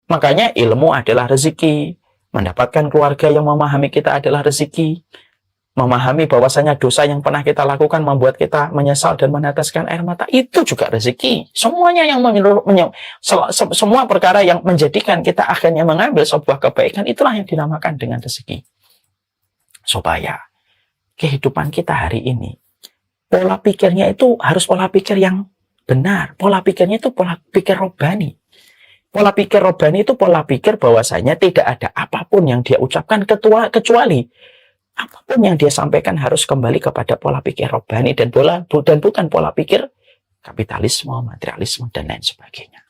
Makanya ilmu adalah rezeki. Mendapatkan keluarga yang memahami kita adalah rezeki. Memahami bahwasanya dosa yang pernah kita lakukan membuat kita menyesal dan meneteskan air mata, itu juga rezeki. Semuanya yang semua perkara yang menjadikan kita akhirnya mengambil sebuah kebaikan, itulah yang dinamakan dengan rezeki. Supaya kehidupan kita hari ini, pola pikirnya itu harus pola pikir yang benar. Pola pikirnya itu pola pikir robbani. Pola pikir robbani itu pola pikir bahwasanya tidak ada apapun yang dia ucapkan kecuali apapun yang dia sampaikan harus kembali kepada pola pikir robbani dan bukan pola pikir kapitalisme, materialisme, dan lain sebagainya.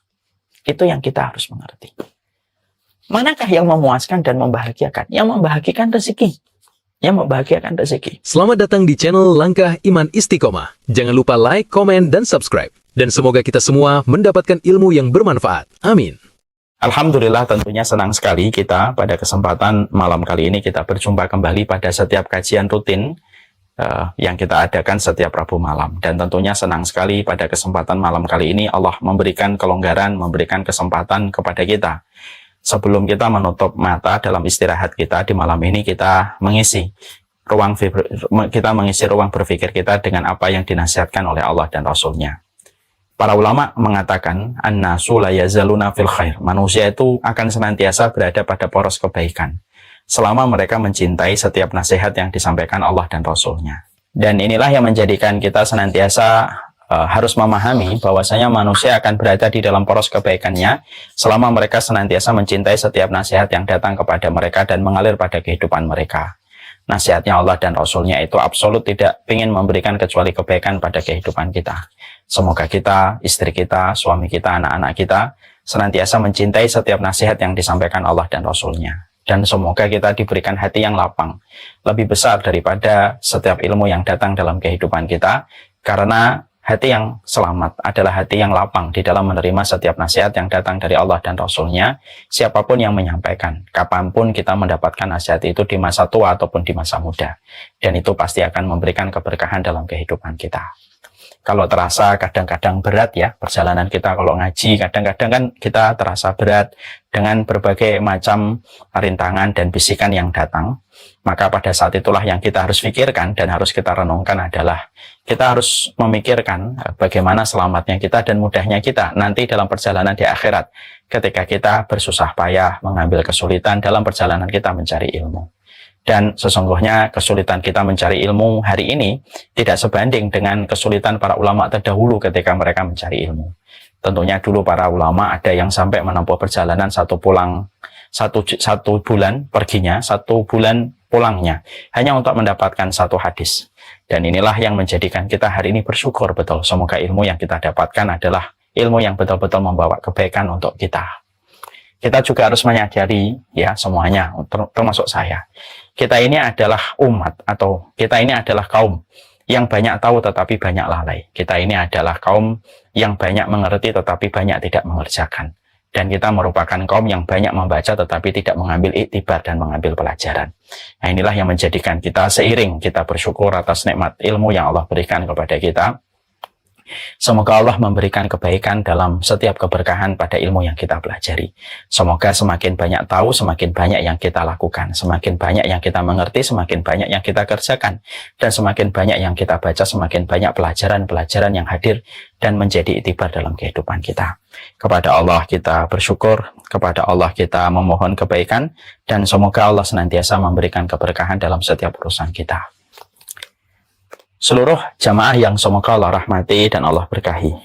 Itu yang kita harus mengerti. Manakah yang memuaskan dan membahagiakan? Yang membahagiakan rezeki. Yang membahagiakan rezeki. Selamat datang di channel Langkah Iman Istiqomah. Jangan lupa like, komen, dan subscribe. Dan semoga kita semua mendapatkan ilmu yang bermanfaat. Amin. Alhamdulillah, tentunya senang sekali kita pada kesempatan malam kali ini kita berjumpa kembali pada setiap kajian rutin yang kita adakan setiap Rabu malam. Dan tentunya senang sekali pada kesempatan malam kali ini Allah memberikan kelonggaran, memberikan kesempatan kepada kita. Sebelum kita menutup mata dalam istirahat kita di malam ini, kita mengisi ruang berpikir kita dengan apa yang dinasihatkan oleh Allah dan Rasul-Nya. Para ulama mengatakan, an-nasu la yazaluna fil khair. Manusia itu akan senantiasa berada pada poros kebaikan selama mereka mencintai setiap nasihat yang disampaikan Allah dan Rasul-Nya. Dan inilah yang menjadikan kita senantiasa harus memahami bahwasanya manusia akan berada di dalam poros kebaikannya selama mereka senantiasa mencintai setiap nasihat yang datang kepada mereka dan mengalir pada kehidupan mereka. Nasihatnya Allah dan Rasul-Nya itu absolut tidak ingin memberikan kecuali kebaikan pada kehidupan kita. Semoga kita, istri kita, suami kita, anak-anak kita senantiasa mencintai setiap nasihat yang disampaikan Allah dan Rasul-Nya. Dan semoga kita diberikan hati yang lapang, lebih besar daripada setiap ilmu yang datang dalam kehidupan kita, karena hati yang selamat adalah hati yang lapang di dalam menerima setiap nasihat yang datang dari Allah dan Rasul-Nya, siapapun yang menyampaikan, kapanpun kita mendapatkan nasihat itu di masa tua ataupun di masa muda. Dan itu pasti akan memberikan keberkahan dalam kehidupan kita. Kalau terasa kadang-kadang berat ya, perjalanan kita kalau ngaji, kadang-kadang kan kita terasa berat dengan berbagai macam rintangan dan bisikan yang datang. Maka pada saat itulah yang kita harus pikirkan dan harus kita renungkan adalah kita harus memikirkan bagaimana selamatnya kita dan mudahnya kita nanti dalam perjalanan di akhirat ketika kita bersusah payah mengambil kesulitan dalam perjalanan kita mencari ilmu. Dan sesungguhnya kesulitan kita mencari ilmu hari ini tidak sebanding dengan kesulitan para ulama terdahulu ketika mereka mencari ilmu. Tentunya dulu para ulama ada yang sampai menempuh perjalanan satu bulan perginya, 1 bulan pulangnya, hanya untuk mendapatkan satu hadis. Dan inilah yang menjadikan kita hari ini bersyukur betul. Semoga ilmu yang kita dapatkan adalah ilmu yang betul-betul membawa kebaikan untuk kita. Kita juga harus menyadari, ya semuanya, termasuk saya, kita ini adalah umat atau kita ini adalah kaum yang banyak tahu tetapi banyak lalai. Kita ini adalah kaum yang banyak mengerti tetapi banyak tidak mengerjakan. Dan kita merupakan kaum yang banyak membaca tetapi tidak mengambil iktibar dan mengambil pelajaran. Nah, inilah yang menjadikan kita seiring kita bersyukur atas nikmat ilmu yang Allah berikan kepada kita. Semoga Allah memberikan kebaikan dalam setiap keberkahan pada ilmu yang kita pelajari. Semoga semakin banyak tahu, semakin banyak yang kita lakukan. Semakin banyak yang kita mengerti, semakin banyak yang kita kerjakan. Dan semakin banyak yang kita baca, semakin banyak pelajaran-pelajaran yang hadir dan menjadi iktibar dalam kehidupan kita. Kepada Allah kita bersyukur, kepada Allah kita memohon kebaikan, dan semoga Allah senantiasa memberikan keberkahan dalam setiap urusan kita. Seluruh jamaah yang semoga Allah rahmati dan Allah berkahi.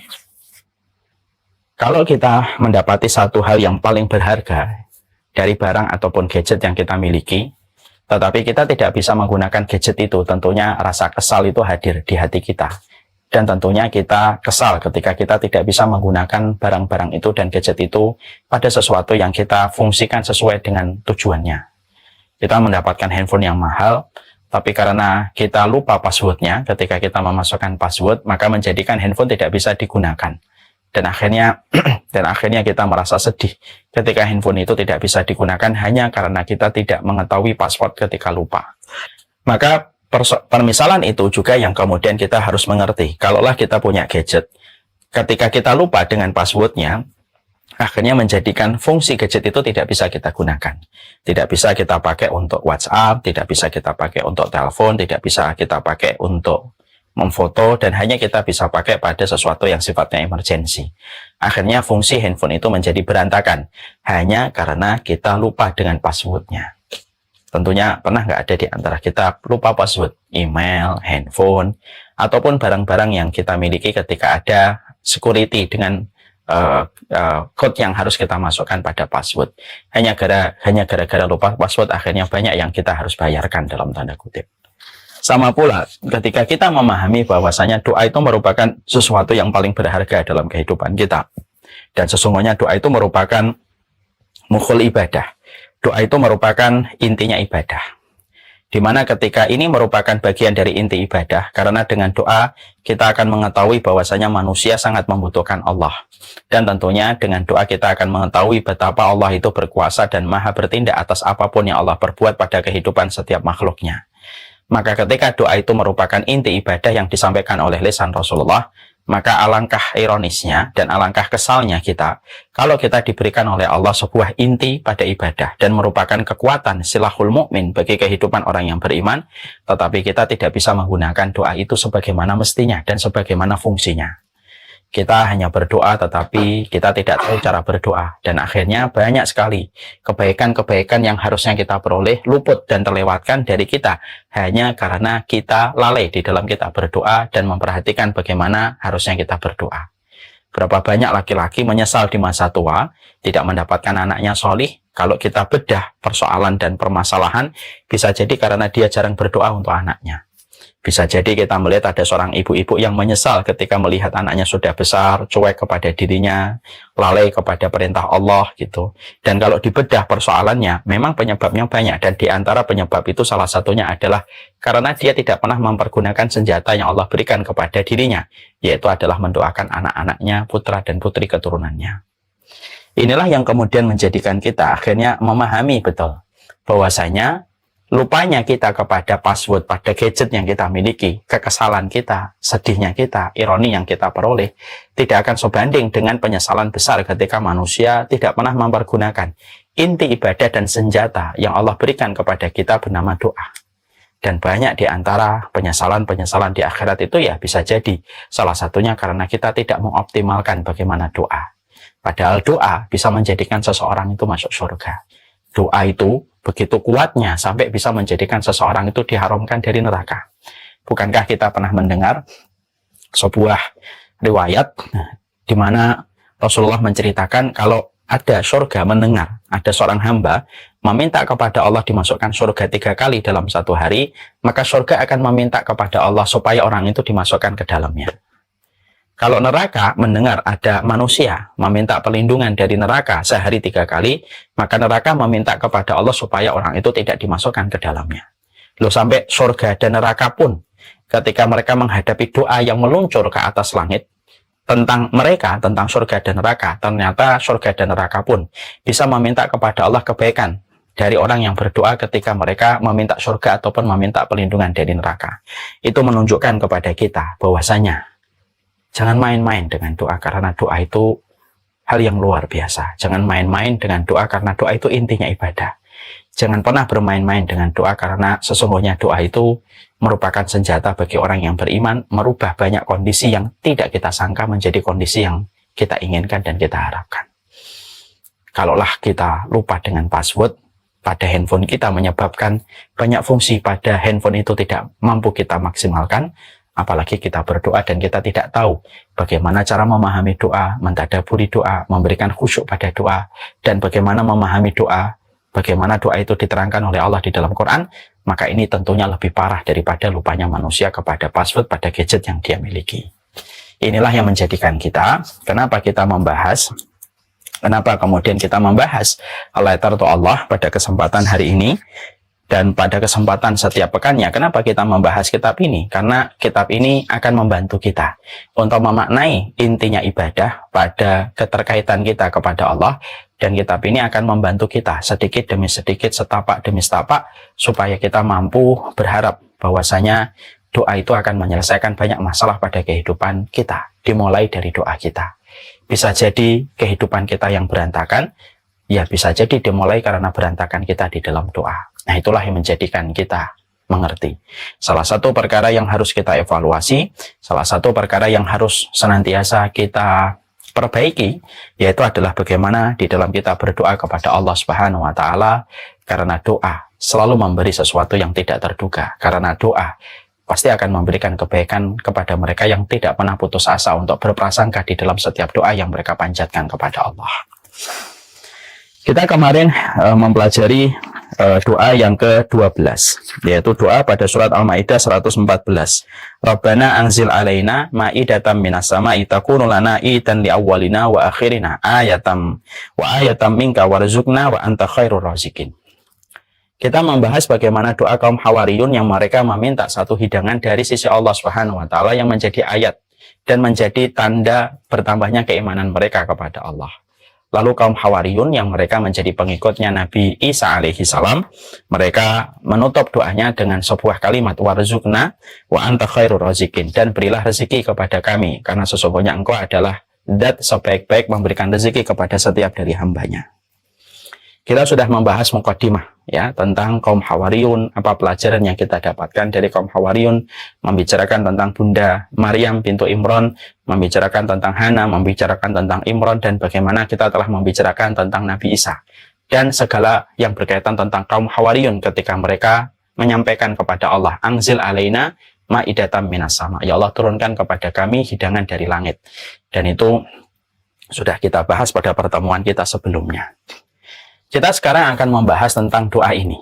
Kalau kita mendapati satu hal yang paling berharga dari barang ataupun gadget yang kita miliki, tetapi kita tidak bisa menggunakan gadget itu, tentunya rasa kesal itu hadir di hati kita. Dan tentunya kita kesal ketika kita tidak bisa menggunakan barang-barang itu dan gadget itu pada sesuatu yang kita fungsikan sesuai dengan tujuannya. Kita mendapatkan handphone yang mahal, tapi karena kita lupa passwordnya ketika kita memasukkan password, maka menjadikan handphone tidak bisa digunakan. Dan akhirnya kita merasa sedih ketika handphone itu tidak bisa digunakan hanya karena kita tidak mengetahui password ketika lupa. Maka permisalan itu juga yang kemudian kita harus mengerti. Kalaulah kita punya gadget, ketika kita lupa dengan passwordnya, akhirnya menjadikan fungsi gadget itu tidak bisa kita gunakan. Tidak bisa kita pakai untuk WhatsApp, tidak bisa kita pakai untuk telepon, tidak bisa kita pakai untuk memfoto, dan hanya kita bisa pakai pada sesuatu yang sifatnya emergensi. Akhirnya fungsi handphone itu menjadi berantakan, hanya karena kita lupa dengan passwordnya. Tentunya pernah nggak ada di antara kita lupa password email, handphone, ataupun barang-barang yang kita miliki ketika ada security dengan code yang harus kita masukkan pada password. Hanya gara-gara lupa password, akhirnya banyak yang kita harus bayarkan dalam tanda kutip. Sama pula ketika kita memahami bahwasanya doa itu merupakan sesuatu yang paling berharga dalam kehidupan kita. Dan sesungguhnya doa itu merupakan mukhul ibadah. Doa itu merupakan intinya ibadah. Dimana ketika ini merupakan bagian dari inti ibadah, karena dengan doa kita akan mengetahui bahwasanya manusia sangat membutuhkan Allah. Dan tentunya dengan doa kita akan mengetahui betapa Allah itu berkuasa dan maha bertindak atas apapun yang Allah perbuat pada kehidupan setiap makhluknya. Maka ketika doa itu merupakan inti ibadah yang disampaikan oleh lisan Rasulullah, maka alangkah ironisnya dan alangkah kesalnya kita kalau kita diberikan oleh Allah sebuah inti pada ibadah dan merupakan kekuatan silahul mukmin bagi kehidupan orang yang beriman, tetapi kita tidak bisa menggunakan doa itu sebagaimana mestinya dan sebagaimana fungsinya. Kita hanya berdoa tetapi kita tidak tahu cara berdoa, dan akhirnya banyak sekali kebaikan-kebaikan yang harusnya kita peroleh luput dan terlewatkan dari kita hanya karena kita lalai di dalam kita berdoa dan memperhatikan bagaimana harusnya kita berdoa. Berapa banyak laki-laki menyesal di masa tua tidak mendapatkan anaknya solih. Kalau kita bedah persoalan dan permasalahan, bisa jadi karena dia jarang berdoa untuk anaknya. Bisa jadi kita melihat ada seorang ibu-ibu yang menyesal ketika melihat anaknya sudah besar, cuek kepada dirinya, lalai kepada perintah Allah gitu. Dan kalau dibedah persoalannya, memang penyebabnya banyak, dan di antara penyebab itu salah satunya adalah karena dia tidak pernah mempergunakan senjata yang Allah berikan kepada dirinya, yaitu adalah mendoakan anak-anaknya, putra dan putri keturunannya. Inilah yang kemudian menjadikan kita akhirnya memahami betul bahwasanya lupanya kita kepada password pada gadget yang kita miliki, kekesalan kita, sedihnya kita, ironi yang kita peroleh, tidak akan sebanding dengan penyesalan besar ketika manusia tidak pernah mempergunakan inti ibadah dan senjata yang Allah berikan kepada kita bernama doa. Dan banyak di antara penyesalan-penyesalan di akhirat itu ya bisa jadi salah satunya karena kita tidak mengoptimalkan bagaimana doa. Padahal doa bisa menjadikan seseorang itu masuk surga. Doa itu begitu kuatnya sampai bisa menjadikan seseorang itu diharamkan dari neraka. Bukankah kita pernah mendengar sebuah riwayat di mana Rasulullah menceritakan kalau ada surga mendengar ada seorang hamba meminta kepada Allah dimasukkan surga 3 kali dalam satu hari, maka surga akan meminta kepada Allah supaya orang itu dimasukkan ke dalamnya. Kalau neraka mendengar ada manusia meminta perlindungan dari neraka sehari 3 kali, maka neraka meminta kepada Allah supaya orang itu tidak dimasukkan ke dalamnya. Loh, sampai surga dan neraka pun ketika mereka menghadapi doa yang meluncur ke atas langit tentang mereka, tentang surga dan neraka, ternyata surga dan neraka pun bisa meminta kepada Allah kebaikan dari orang yang berdoa ketika mereka meminta surga ataupun meminta perlindungan dari neraka. Itu menunjukkan kepada kita bahwasanya jangan main-main dengan doa, karena doa itu hal yang luar biasa. Jangan main-main dengan doa, karena doa itu intinya ibadah. Jangan pernah bermain-main dengan doa, karena sesungguhnya doa itu merupakan senjata bagi orang yang beriman, merubah banyak kondisi yang tidak kita sangka menjadi kondisi yang kita inginkan dan kita harapkan. Kalaulah kita lupa dengan password pada handphone kita menyebabkan banyak fungsi pada handphone itu tidak mampu kita maksimalkan, apalagi kita berdoa dan kita tidak tahu bagaimana cara memahami doa, mentadaburi doa, memberikan khusyuk pada doa, dan bagaimana memahami doa, bagaimana doa itu diterangkan oleh Allah di dalam Quran, maka ini tentunya lebih parah daripada lupanya manusia kepada password pada gadget yang dia miliki. Inilah yang menjadikan kita, kenapa kemudian kita membahas al-Itar atau Allah pada kesempatan hari ini, dan pada kesempatan setiap pekannya. Kenapa kita membahas kitab ini? Karena kitab ini akan membantu kita untuk memaknai intinya ibadah pada keterkaitan kita kepada Allah, dan kitab ini akan membantu kita sedikit demi sedikit, setapak demi setapak, supaya kita mampu berharap bahwasanya doa itu akan menyelesaikan banyak masalah pada kehidupan kita, dimulai dari doa kita. bisa jadi kehidupan kita yang berantakan, ya bisa jadi dimulai karena berantakan kita di dalam doa. Nah, itulah yang menjadikan kita mengerti. Salah satu perkara yang harus kita evaluasi, salah satu perkara yang harus senantiasa kita perbaiki, yaitu adalah bagaimana di dalam kita berdoa kepada Allah Subhanahu wa Ta'ala, karena doa selalu memberi sesuatu yang tidak terduga. Karena doa pasti akan memberikan kebaikan kepada mereka yang tidak pernah putus asa untuk berprasangka di dalam setiap doa yang mereka panjatkan kepada Allah. Kita kemarin mempelajari doa yang ke-12, yaitu doa pada surat Al-Maidah 114. Rabbana anzil alaina ma'idatan minas sama'i takunu lana idan li awwalina wa akhirina ayatam minka warzuqna wa anta khairur raziqin. Kita membahas bagaimana doa kaum Hawariyun yang mereka meminta satu hidangan dari sisi Allah Subhanahu wa Ta'ala yang menjadi ayat dan menjadi tanda bertambahnya keimanan mereka kepada Allah. Lalu kaum Hawariyun yang mereka menjadi pengikutnya Nabi Isa alaihi salam, mereka menutup doanya dengan sebuah kalimat warzuqna wa anta khairur raziqin, dan berilah rezeki kepada kami karena sesungguhnya engkau adalah zat sebaik-baik memberikan rezeki kepada setiap dari hambanya. Kita sudah membahas muqaddimah ya tentang kaum Hawariyun, apa pelajaran yang kita dapatkan dari kaum Hawariyun, membicarakan tentang Bunda Maryam bintu Imran, membicarakan tentang Hana, membicarakan tentang Imran, dan bagaimana kita telah membicarakan tentang Nabi Isa dan segala yang berkaitan tentang kaum Hawariyun ketika mereka menyampaikan kepada Allah, anzil alaina ma'idatan minas sama, ya Allah turunkan kepada kami hidangan dari langit. Dan itu sudah kita bahas pada pertemuan kita sebelumnya. Kita sekarang akan membahas tentang doa ini.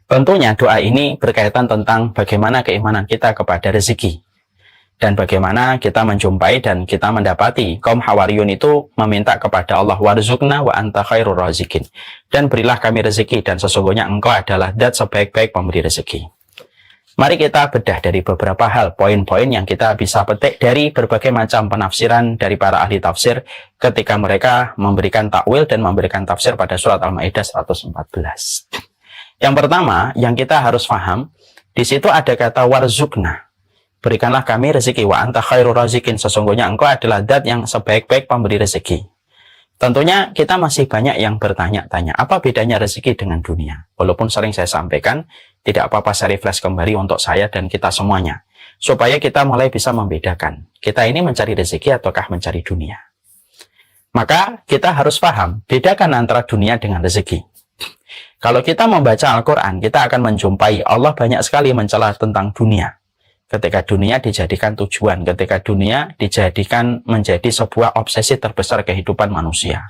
Tentunya doa ini berkaitan tentang bagaimana keimanan kita kepada rezeki. Dan bagaimana kita menjumpai dan kita mendapati kaum Hawariyun itu meminta kepada Allah, warzuqna wa anta khairur raziqin. Dan berilah kami rezeki dan sesungguhnya engkau adalah zat sebaik-baik pemberi rezeki. Mari kita bedah dari beberapa hal, poin-poin yang kita bisa petik dari berbagai macam penafsiran dari para ahli tafsir ketika mereka memberikan takwil dan memberikan tafsir pada surat Al-Maidah 114. Yang pertama, yang kita harus paham, di situ ada kata warzuqna. Berikanlah kami rezeki, wa anta khairur raziqin, sesungguhnya engkau adalah zat yang sebaik-baik pemberi rezeki. Tentunya kita masih banyak yang bertanya-tanya, apa bedanya rezeki dengan dunia? Walaupun sering saya sampaikan, tidak apa-apa saya refresh kembali untuk saya dan kita semuanya. Supaya kita mulai bisa membedakan, kita ini mencari rezeki ataukah mencari dunia. Maka kita harus paham, bedakan antara dunia dengan rezeki. Kalau kita membaca Al-Quran, kita akan menjumpai Allah banyak sekali mencela tentang dunia. Ketika dunia dijadikan tujuan, ketika dunia dijadikan menjadi sebuah obsesi terbesar kehidupan manusia.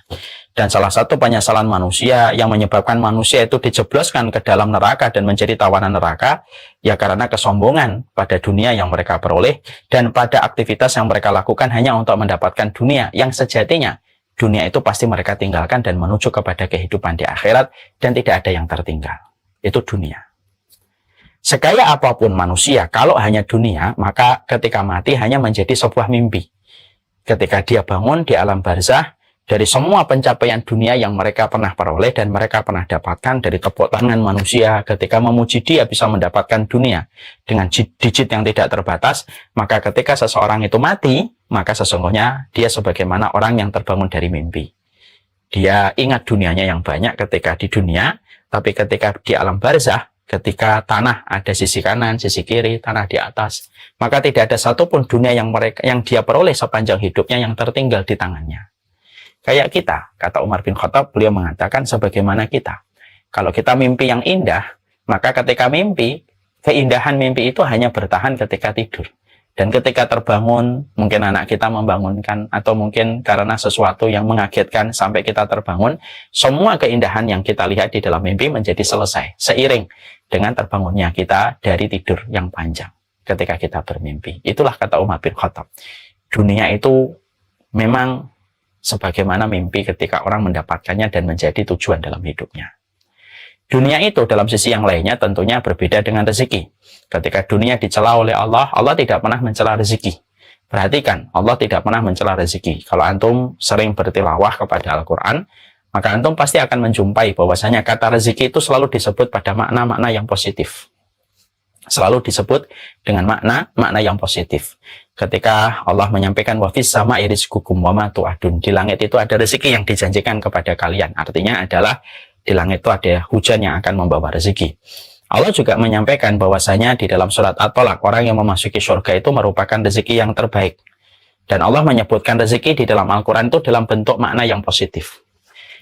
Dan salah satu penyesalan manusia yang menyebabkan manusia itu dijebloskan ke dalam neraka dan menjadi tawanan neraka, ya karena kesombongan pada dunia yang mereka peroleh dan pada aktivitas yang mereka lakukan hanya untuk mendapatkan dunia yang sejatinya dunia itu pasti mereka tinggalkan dan menuju kepada kehidupan di akhirat dan tidak ada yang tertinggal. Itu dunia. Sekaya apapun manusia, kalau hanya dunia, maka ketika mati hanya menjadi sebuah mimpi. Ketika dia bangun di alam barzah, dari semua pencapaian dunia yang mereka pernah peroleh dan mereka pernah dapatkan dari tepuk tangan manusia, ketika memuji dia bisa mendapatkan dunia dengan digit yang tidak terbatas, maka ketika seseorang itu mati, maka sesungguhnya dia sebagaimana orang yang terbangun dari mimpi. Dia ingat dunianya yang banyak ketika di dunia, tapi ketika di alam barzah, ketika tanah ada sisi kanan, sisi kiri, tanah di atas, maka tidak ada satupun dunia yang dia peroleh sepanjang hidupnya yang tertinggal di tangannya. Kayak kita, kata Umar bin Khattab, beliau mengatakan sebagaimana kita. Kalau kita mimpi yang indah, maka ketika mimpi, keindahan mimpi itu hanya bertahan ketika tidur. Dan ketika terbangun, mungkin anak kita membangunkan, atau mungkin karena sesuatu yang mengagetkan sampai kita terbangun, semua keindahan yang kita lihat di dalam mimpi menjadi selesai, seiring dengan terbangunnya kita dari tidur yang panjang ketika kita bermimpi. Itulah kata Umar bin Khattab. Dunia itu memang sebagaimana mimpi ketika orang mendapatkannya dan menjadi tujuan dalam hidupnya. Dunia itu dalam sisi yang lainnya tentunya berbeda dengan rezeki. Ketika dunia dicela oleh Allah, Allah tidak pernah mencela rezeki. Perhatikan, Allah tidak pernah mencela rezeki. Kalau antum sering bertilawah kepada Al-Quran, maka antum pasti akan menjumpai bahwasanya kata rezeki itu selalu disebut pada makna-makna yang positif. selalu disebut dengan makna yang positif. Ketika Allah menyampaikan wa fis sama'i rizqukum wa ma tu'adun, di langit itu ada rezeki yang dijanjikan kepada kalian. Artinya adalah di langit itu ada hujan yang akan membawa rezeki. Allah juga menyampaikan bahwasanya di dalam surat At-Tolaq, orang yang memasuki surga itu merupakan rezeki yang terbaik. Dan Allah menyebutkan rezeki di dalam Al-Quran itu dalam bentuk makna yang positif.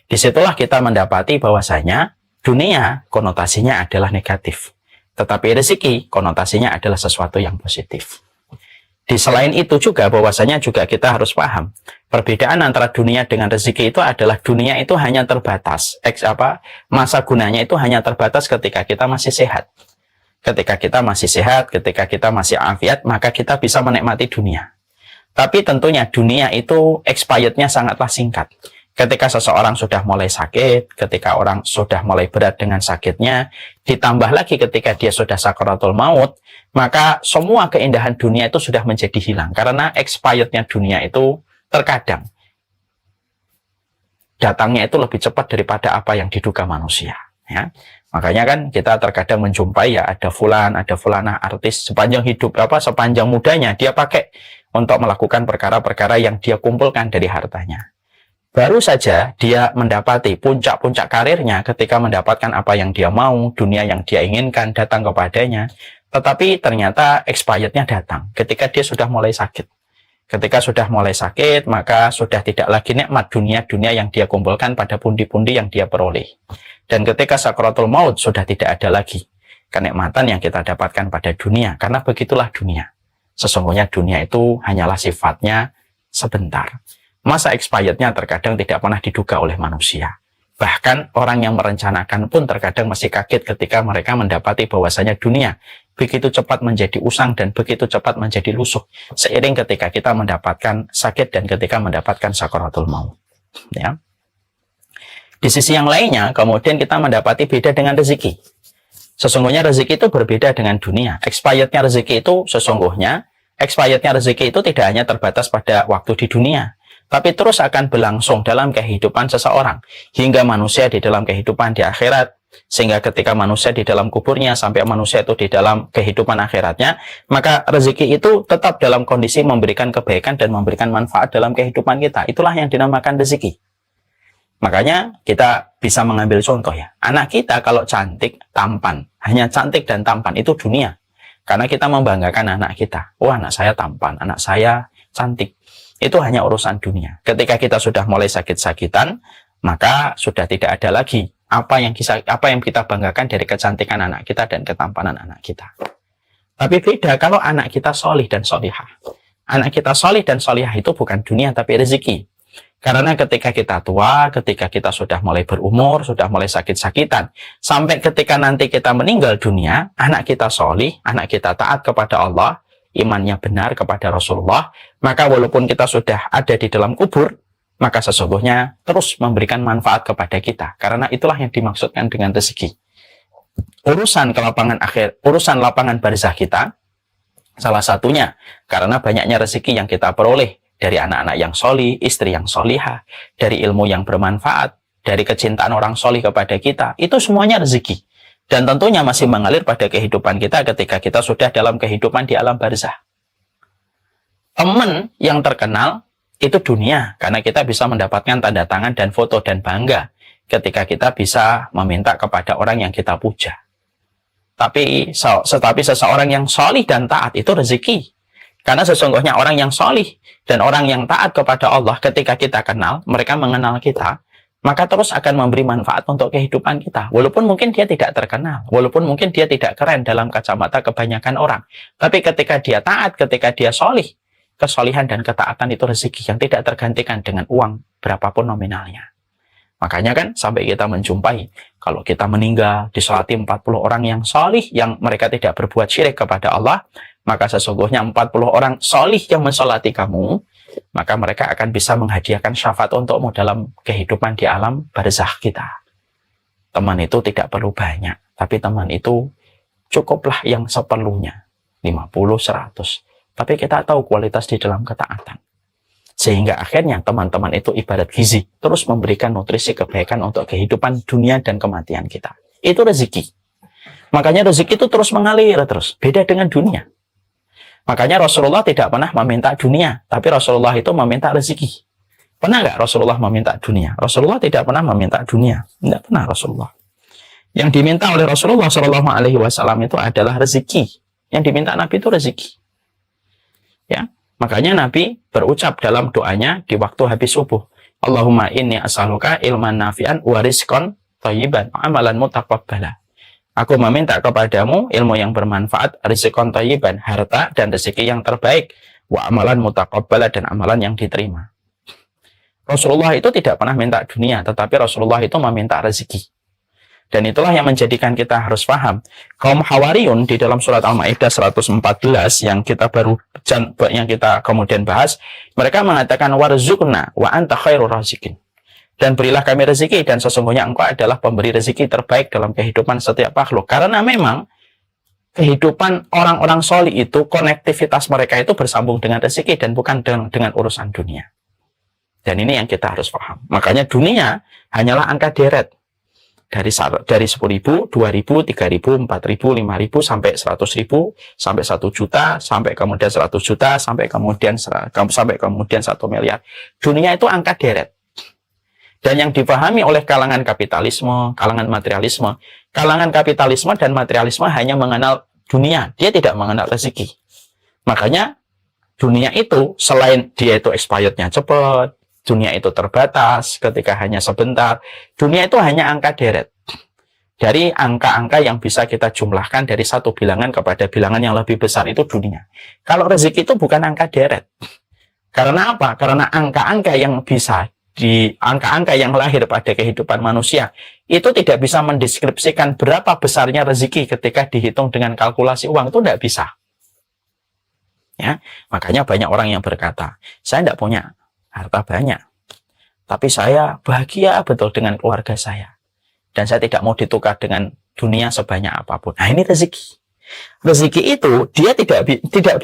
Disitulah kita mendapati bahwasanya dunia konotasinya adalah negatif. Tetapi rezeki konotasinya adalah sesuatu yang positif. Di selain itu juga bahwasanya juga kita harus paham perbedaan antara dunia dengan rezeki itu adalah dunia itu hanya terbatas, masa gunanya itu hanya terbatas ketika kita masih sehat. Ketika kita masih sehat, ketika kita masih afiat, maka kita bisa menikmati dunia. Tapi tentunya dunia itu expirednya sangatlah singkat. Ketika seseorang sudah mulai sakit, ketika orang sudah mulai berat dengan sakitnya, ditambah lagi ketika dia sudah sakaratul maut, maka semua keindahan dunia itu sudah menjadi hilang. Karena expirednya dunia itu terkadang datangnya itu lebih cepat daripada apa yang diduga manusia. Ya. Makanya kan kita terkadang menjumpai ya ada fulan, ada fulana artis sepanjang hidup, sepanjang mudanya dia pakai untuk melakukan perkara-perkara yang dia kumpulkan dari hartanya. Baru saja dia mendapati puncak-puncak karirnya ketika mendapatkan apa yang dia mau, dunia yang dia inginkan datang kepadanya. Tetapi ternyata expirednya datang ketika dia sudah mulai sakit. Ketika sudah mulai sakit, maka sudah tidak lagi nikmat dunia-dunia yang dia kumpulkan pada pundi-pundi yang dia peroleh. Dan ketika sakaratul maut sudah tidak ada lagi kenikmatan yang kita dapatkan pada dunia. Karena begitulah dunia. Sesungguhnya dunia itu hanyalah sifatnya sebentar. Masa expirednya terkadang tidak pernah diduga oleh manusia. Bahkan orang yang merencanakan pun terkadang masih kaget ketika mereka mendapati bahwasanya dunia begitu cepat menjadi usang dan begitu cepat menjadi lusuh. Seiring ketika kita mendapatkan sakit dan ketika mendapatkan sakaratul maut. Ya. Di sisi yang lainnya, kemudian kita mendapati beda dengan rezeki. Sesungguhnya rezeki itu berbeda dengan dunia. Expirednya rezeki itu tidak hanya terbatas pada waktu di dunia, tapi terus akan berlangsung dalam kehidupan seseorang hingga manusia di dalam kehidupan di akhirat, sehingga ketika manusia di dalam kuburnya sampai manusia itu di dalam kehidupan akhiratnya, maka rezeki itu tetap dalam kondisi memberikan kebaikan dan memberikan manfaat dalam kehidupan kita. Itulah yang dinamakan rezeki. Makanya kita bisa mengambil contoh ya, anak kita kalau cantik, tampan, hanya cantik dan tampan itu dunia. Karena kita membanggakan anak kita. Oh, anak saya tampan, anak saya cantik. Itu hanya urusan dunia. Ketika kita sudah mulai sakit-sakitan, maka sudah tidak ada lagi apa yang kita banggakan dari kecantikan anak kita dan ketampanan anak kita. Tapi beda kalau anak kita solih dan solihah. Anak kita solih dan solihah itu bukan dunia tapi rezeki. Karena ketika kita tua, ketika kita sudah mulai berumur, sudah mulai sakit-sakitan, sampai ketika nanti kita meninggal dunia, anak kita solih, anak kita taat kepada Allah, imannya benar kepada Rasulullah, maka walaupun kita sudah ada di dalam kubur, maka sesungguhnya terus memberikan manfaat kepada kita. Karena itulah yang dimaksudkan dengan rezeki. Urusan lapangan barzah kita, salah satunya karena banyaknya rezeki yang kita peroleh dari anak-anak yang solih, istri yang solihah, dari ilmu yang bermanfaat, dari kecintaan orang solih kepada kita, itu semuanya rezeki. Dan tentunya masih mengalir pada kehidupan kita ketika kita sudah dalam kehidupan di alam barzah. Teman yang terkenal itu dunia, karena kita bisa mendapatkan tanda tangan dan foto dan bangga ketika kita bisa meminta kepada orang yang kita puja. Tapi seseorang yang solih dan taat itu rezeki. Karena sesungguhnya orang yang solih dan orang yang taat kepada Allah ketika kita kenal, mereka mengenal kita, maka terus akan memberi manfaat untuk kehidupan kita. Walaupun mungkin dia tidak terkenal, walaupun mungkin dia tidak keren dalam kacamata kebanyakan orang. Tapi ketika dia taat, ketika dia solih, kesolihan dan ketaatan itu rezeki yang tidak tergantikan dengan uang berapapun nominalnya. Makanya kan sampai kita menjumpai, kalau kita meninggal, disolati 40 orang yang solih, yang mereka tidak berbuat syirik kepada Allah, maka sesungguhnya 40 orang solih yang mensolati kamu, maka mereka akan bisa menghadiahkan syafaat untukmu dalam kehidupan di alam barzakh kita. Teman itu tidak perlu banyak, tapi teman itu cukuplah yang seperlunya, 50, 100. Tapi kita tahu kualitas di dalam ketaatan. Sehingga akhirnya teman-teman itu ibarat gizi, terus memberikan nutrisi kebaikan untuk kehidupan dunia dan kematian kita. Itu rezeki. Makanya rezeki itu terus mengalir terus. Beda dengan dunia. Makanya Rasulullah tidak pernah meminta dunia, tapi Rasulullah itu meminta rezeki. Pernah nggak Rasulullah meminta dunia? Rasulullah tidak pernah meminta dunia. Tidak pernah Rasulullah. Yang diminta oleh Rasulullah Shallallahu Alaihi Wasallam itu adalah rezeki. Yang diminta Nabi itu rezeki. Ya, makanya Nabi berucap dalam doanya di waktu habis subuh, Allahumma inni as'aluka ilman nafi'an wa rizqan thayyiban wa amalan mutaqabbala. Aku meminta kepadamu ilmu yang bermanfaat, rizqan thayyiban, harta dan rezeki yang terbaik, wa amalan mutaqabbala, dan amalan yang diterima. Rasulullah itu tidak pernah minta dunia, tetapi Rasulullah itu meminta rezeki. Dan itulah yang menjadikan kita harus paham. Kaum Hawariyun di dalam surat Al-Maidah 114 yang kita kemudian bahas, mereka mengatakan warzuqna wa anta khairur raziqin. Dan berilah kami rezeki, dan sesungguhnya engkau adalah pemberi rezeki terbaik dalam kehidupan setiap makhluk. Karena memang kehidupan orang-orang solih itu, konektivitas mereka itu bersambung dengan rezeki dan bukan dengan urusan dunia. Dan ini yang kita harus paham. Makanya dunia hanyalah angka deret. Dari 10.000, 2.000, 3.000, 4.000, 5.000, sampai 100.000, sampai 1 juta, sampai kemudian 100 juta, sampai kemudian 1 miliar. Dunia itu angka deret. Dan yang dipahami oleh kalangan kapitalisme, kalangan materialisme, kalangan kapitalisme dan materialisme hanya mengenal dunia. Dia tidak mengenal rezeki. Makanya dunia itu selain dia itu expirednya cepat, dunia itu terbatas, ketika hanya sebentar. Dunia itu hanya angka deret. Dari angka-angka yang bisa kita jumlahkan dari satu bilangan kepada bilangan yang lebih besar itu dunia. Kalau rezeki itu bukan angka deret. Karena apa? Karena angka-angka yang angka-angka yang lahir pada kehidupan manusia itu tidak bisa mendeskripsikan berapa besarnya rezeki ketika dihitung dengan kalkulasi uang. Itu tidak bisa. Ya, makanya banyak orang yang berkata, saya tidak punya harta banyak, tapi saya bahagia betul dengan keluarga saya, dan saya tidak mau ditukar dengan dunia sebanyak apapun. Nah, ini rezeki. Rezeki itu dia tidak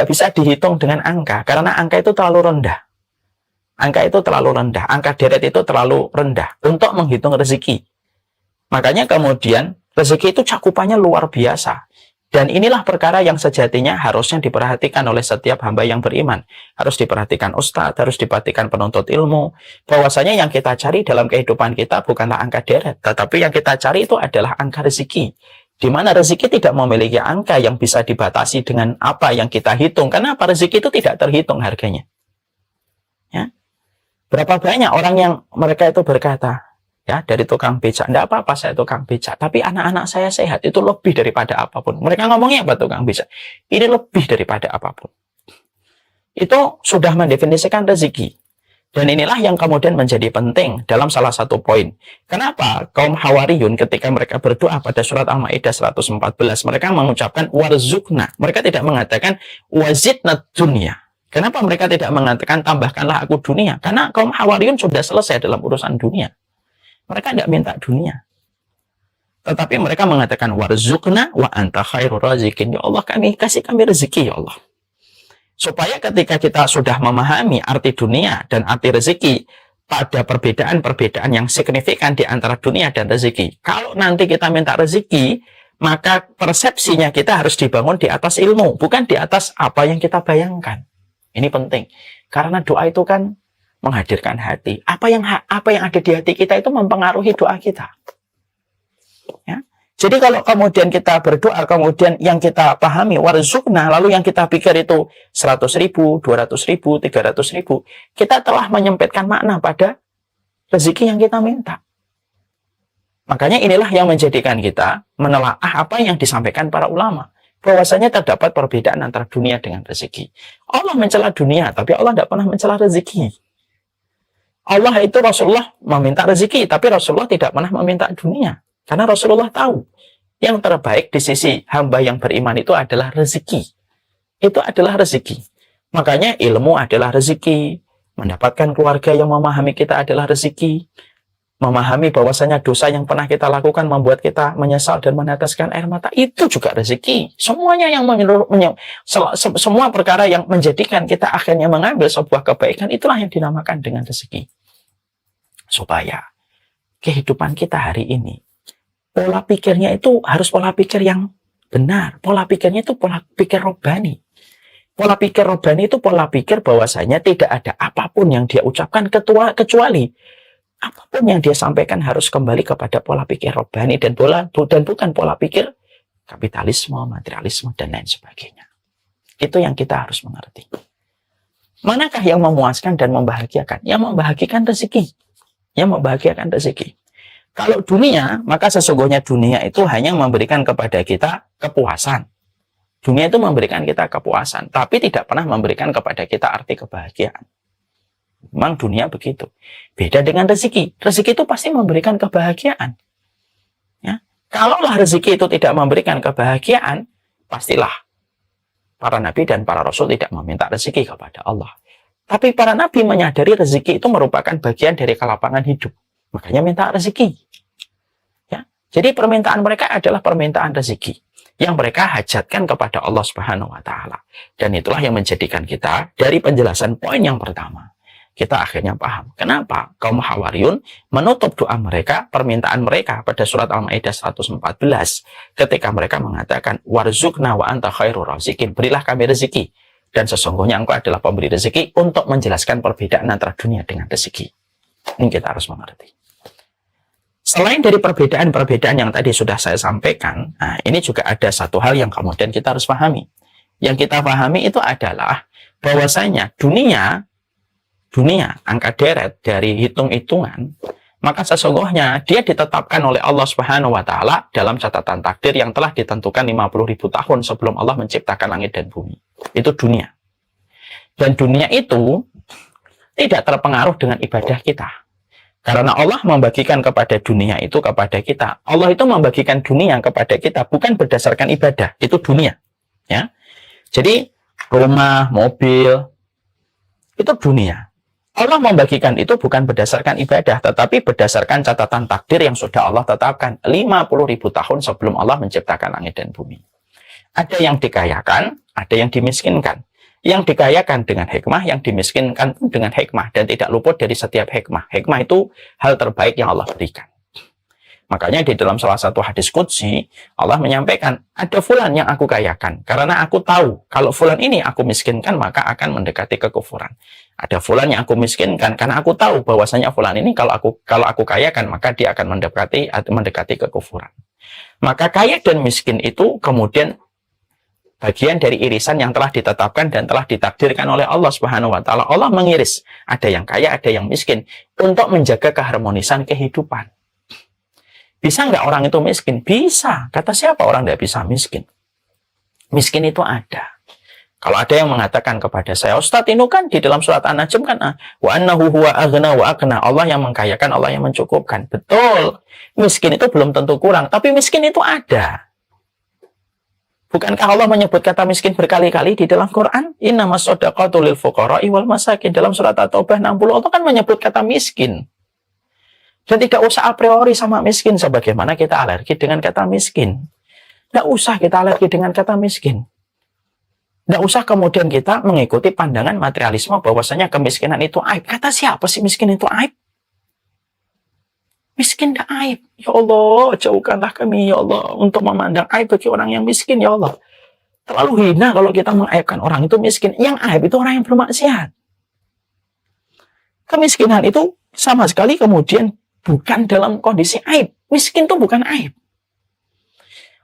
bisa dihitung dengan angka, karena angka itu terlalu rendah. Angka itu terlalu rendah, angka deret itu terlalu rendah untuk menghitung rezeki. Makanya kemudian rezeki itu cakupannya luar biasa. Dan inilah perkara yang sejatinya harusnya diperhatikan oleh setiap hamba yang beriman. Harus diperhatikan ustadz, harus diperhatikan penuntut ilmu. Bahwasanya yang kita cari dalam kehidupan kita bukanlah angka deret, tetapi yang kita cari itu adalah angka rezeki. Di mana rezeki tidak memiliki angka yang bisa dibatasi dengan apa yang kita hitung. Karena apa? Rezeki itu tidak terhitung harganya. Ya. Berapa banyak orang yang mereka itu berkata, ya, dari tukang becak, enggak apa-apa saya tukang becak, tapi anak-anak saya sehat, itu lebih daripada apapun. Mereka ngomongnya apa tukang becak? Ini lebih daripada apapun. Itu sudah mendefinisikan rezeki. Dan inilah yang kemudian menjadi penting dalam salah satu poin. Kenapa kaum Hawariyun ketika mereka berdoa pada surat Al-Maidah 114, mereka mengucapkan warzuqna. Mereka tidak mengatakan wazidna dunya. Kenapa mereka tidak mengatakan tambahkanlah aku dunia? Karena kaum Hawariyun sudah selesai dalam urusan dunia. Mereka tidak minta dunia. Tetapi mereka mengatakan warzuqna wa anta khairur raziqin. Ya Allah, kasih kami rezeki ya Allah. Supaya ketika kita sudah memahami arti dunia dan arti rezeki, pada perbedaan-perbedaan yang signifikan di antara dunia dan rezeki. Kalau nanti kita minta rezeki, maka persepsinya kita harus dibangun di atas ilmu, bukan di atas apa yang kita bayangkan. Ini penting. Karena doa itu kan menghadirkan hati. Apa yang ada di hati kita itu mempengaruhi doa kita. Ya. Jadi kalau kemudian kita berdoa, kemudian yang kita pahami warzuqna, lalu yang kita pikir itu 100.000, 200.000, 300.000, kita telah menyempitkan makna pada rezeki yang kita minta. Makanya inilah yang menjadikan kita menelaah apa yang disampaikan para ulama. Bahwasanya terdapat perbedaan antara dunia dengan rezeki. Allah mencela dunia, tapi Allah tidak pernah mencela rezeki. Allah itu Rasulullah meminta rezeki, tapi Rasulullah tidak pernah meminta dunia. Karena Rasulullah tahu, yang terbaik di sisi hamba yang beriman itu adalah rezeki. Itu adalah rezeki. Makanya ilmu adalah rezeki. Mendapatkan keluarga yang memahami kita adalah rezeki. Memahami bahwasanya dosa yang pernah kita lakukan membuat kita menyesal dan meneteskan air mata, itu juga rezeki. Semuanya yang semua perkara yang menjadikan kita akhirnya mengambil sebuah kebaikan, itulah yang dinamakan dengan rezeki. Supaya kehidupan kita hari ini pola pikirnya itu harus pola pikir yang benar. Pola pikirnya itu pola pikir robbani. Pola pikir robbani itu pola pikir bahwasanya tidak ada apapun yang dia ucapkan kecuali apapun yang dia sampaikan harus kembali kepada pola pikir robbani dan bukan pola pikir kapitalisme, materialisme, dan lain sebagainya. Itu yang kita harus mengerti. Manakah yang memuaskan dan membahagiakan? Yang membahagiakan rezeki. Yang membahagiakan rezeki. Kalau dunia, maka sesungguhnya dunia itu hanya memberikan kepada kita kepuasan. Dunia itu memberikan kita kepuasan, tapi tidak pernah memberikan kepada kita arti kebahagiaan. Memang dunia begitu. Beda dengan rezeki. Rezeki itu pasti memberikan kebahagiaan. Ya. Kalaulah rezeki itu tidak memberikan kebahagiaan, pastilah para nabi dan para rasul tidak meminta rezeki kepada Allah. Tapi para nabi menyadari rezeki itu merupakan bagian dari kelapangan hidup. Makanya minta rezeki. Ya. Jadi permintaan mereka adalah permintaan rezeki yang mereka hajatkan kepada Allah Subhanahu wa taala. Dan itulah yang menjadikan kita dari penjelasan poin yang pertama, kita akhirnya paham kenapa kaum Hawariyun menutup doa mereka, permintaan mereka pada surat Al-Maidah 114 ketika mereka mengatakan warzuqna wa anta khairur raziqin, berilah kami rezeki dan sesungguhnya engkau adalah pemberi rezeki, untuk menjelaskan perbedaan antara dunia dengan rezeki. Ini kita harus mengerti. Selain dari perbedaan-perbedaan yang tadi sudah saya sampaikan, nah ini juga ada satu hal yang kemudian kita harus pahami. Yang kita pahami itu adalah bahwasanya dunia angka deret dari hitung-hitungan, maka sesungguhnya dia ditetapkan oleh Allah Subhanahu wa taala dalam catatan takdir yang telah ditentukan 50.000 tahun sebelum Allah menciptakan langit dan bumi. Itu dunia. Dan dunia itu tidak terpengaruh dengan ibadah kita. Karena Allah membagikan kepada dunia itu kepada kita. Allah itu membagikan dunia kepada kita bukan berdasarkan ibadah, itu dunia. Ya. Jadi rumah, mobil, itu dunia. Allah membagikan itu bukan berdasarkan ibadah, tetapi berdasarkan catatan takdir yang sudah Allah tetapkan 50.000 tahun sebelum Allah menciptakan langit dan bumi. Ada yang dikayakan, ada yang dimiskinkan. Yang dikayakan dengan hikmah, yang dimiskinkan pun dengan hikmah, dan tidak luput dari setiap hikmah. Hikmah itu hal terbaik yang Allah berikan. Makanya di dalam salah satu hadis qudsi, Allah menyampaikan, ada fulan yang aku kayakan, karena aku tahu, kalau fulan ini aku miskinkan, maka akan mendekati kekufuran. Ada fulan yang aku miskinkan, karena aku tahu bahwasanya fulan ini kalau aku kayakan, maka dia akan mendekati kekufuran. Maka kaya dan miskin itu kemudian bagian dari irisan yang telah ditetapkan dan telah ditakdirkan oleh Allah Subhanahu wa taala. Allah mengiris, ada yang kaya, ada yang miskin, untuk menjaga keharmonisan kehidupan. Bisa nggak orang itu miskin? Bisa. Kata siapa orang nggak bisa miskin? Miskin itu ada. Kalau ada yang mengatakan kepada saya, Ustadz, ini kan di dalam surat An-Najm kan, wa annahu huwa aghna wa aqna, Allah yang mengkayakan, Allah yang mencukupkan. Betul. Miskin itu belum tentu kurang, tapi miskin itu ada. Bukankah Allah menyebut kata miskin berkali-kali di dalam Quran? Innamas shadaqatu lil fuqara'i wal masakin. Dalam surat At-Taubah 60, Allah kan menyebut kata miskin. Dan tidak usah a priori sama miskin, sebagaimana kita alergi dengan kata miskin. Tidak usah kita alergi dengan kata miskin. Tidak usah kemudian kita mengikuti pandangan materialisme bahwasanya kemiskinan itu aib. Kata siapa sih miskin itu aib? Miskin tidak aib. Ya Allah, jauhkanlah kami, ya Allah, untuk memandang aib bagi orang yang miskin, ya Allah. Terlalu hina kalau kita mengaibkan orang itu miskin. Yang aib itu orang yang bermaksiat. Kemiskinan itu sama sekali kemudian bukan dalam kondisi aib. Miskin itu bukan aib.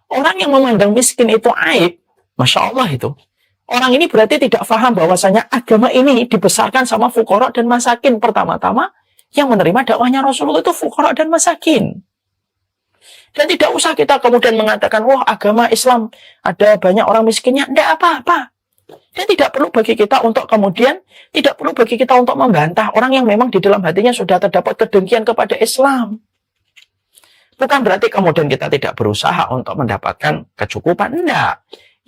Orang yang memandang miskin itu aib, Masya Allah itu. Orang ini berarti tidak paham bahwasanya agama ini dibesarkan sama fuqara dan masakin. Pertama-tama, yang menerima dakwahnya Rasulullah itu fuqara dan masakin. Dan tidak usah kita kemudian mengatakan, wah agama Islam ada banyak orang miskinnya. Tidak apa-apa. Dan tidak perlu bagi kita untuk kemudian, tidak perlu bagi kita untuk membantah orang yang memang di dalam hatinya sudah terdapat kedengkian kepada Islam. Bukan berarti kemudian kita tidak berusaha untuk mendapatkan kecukupan. Tidak.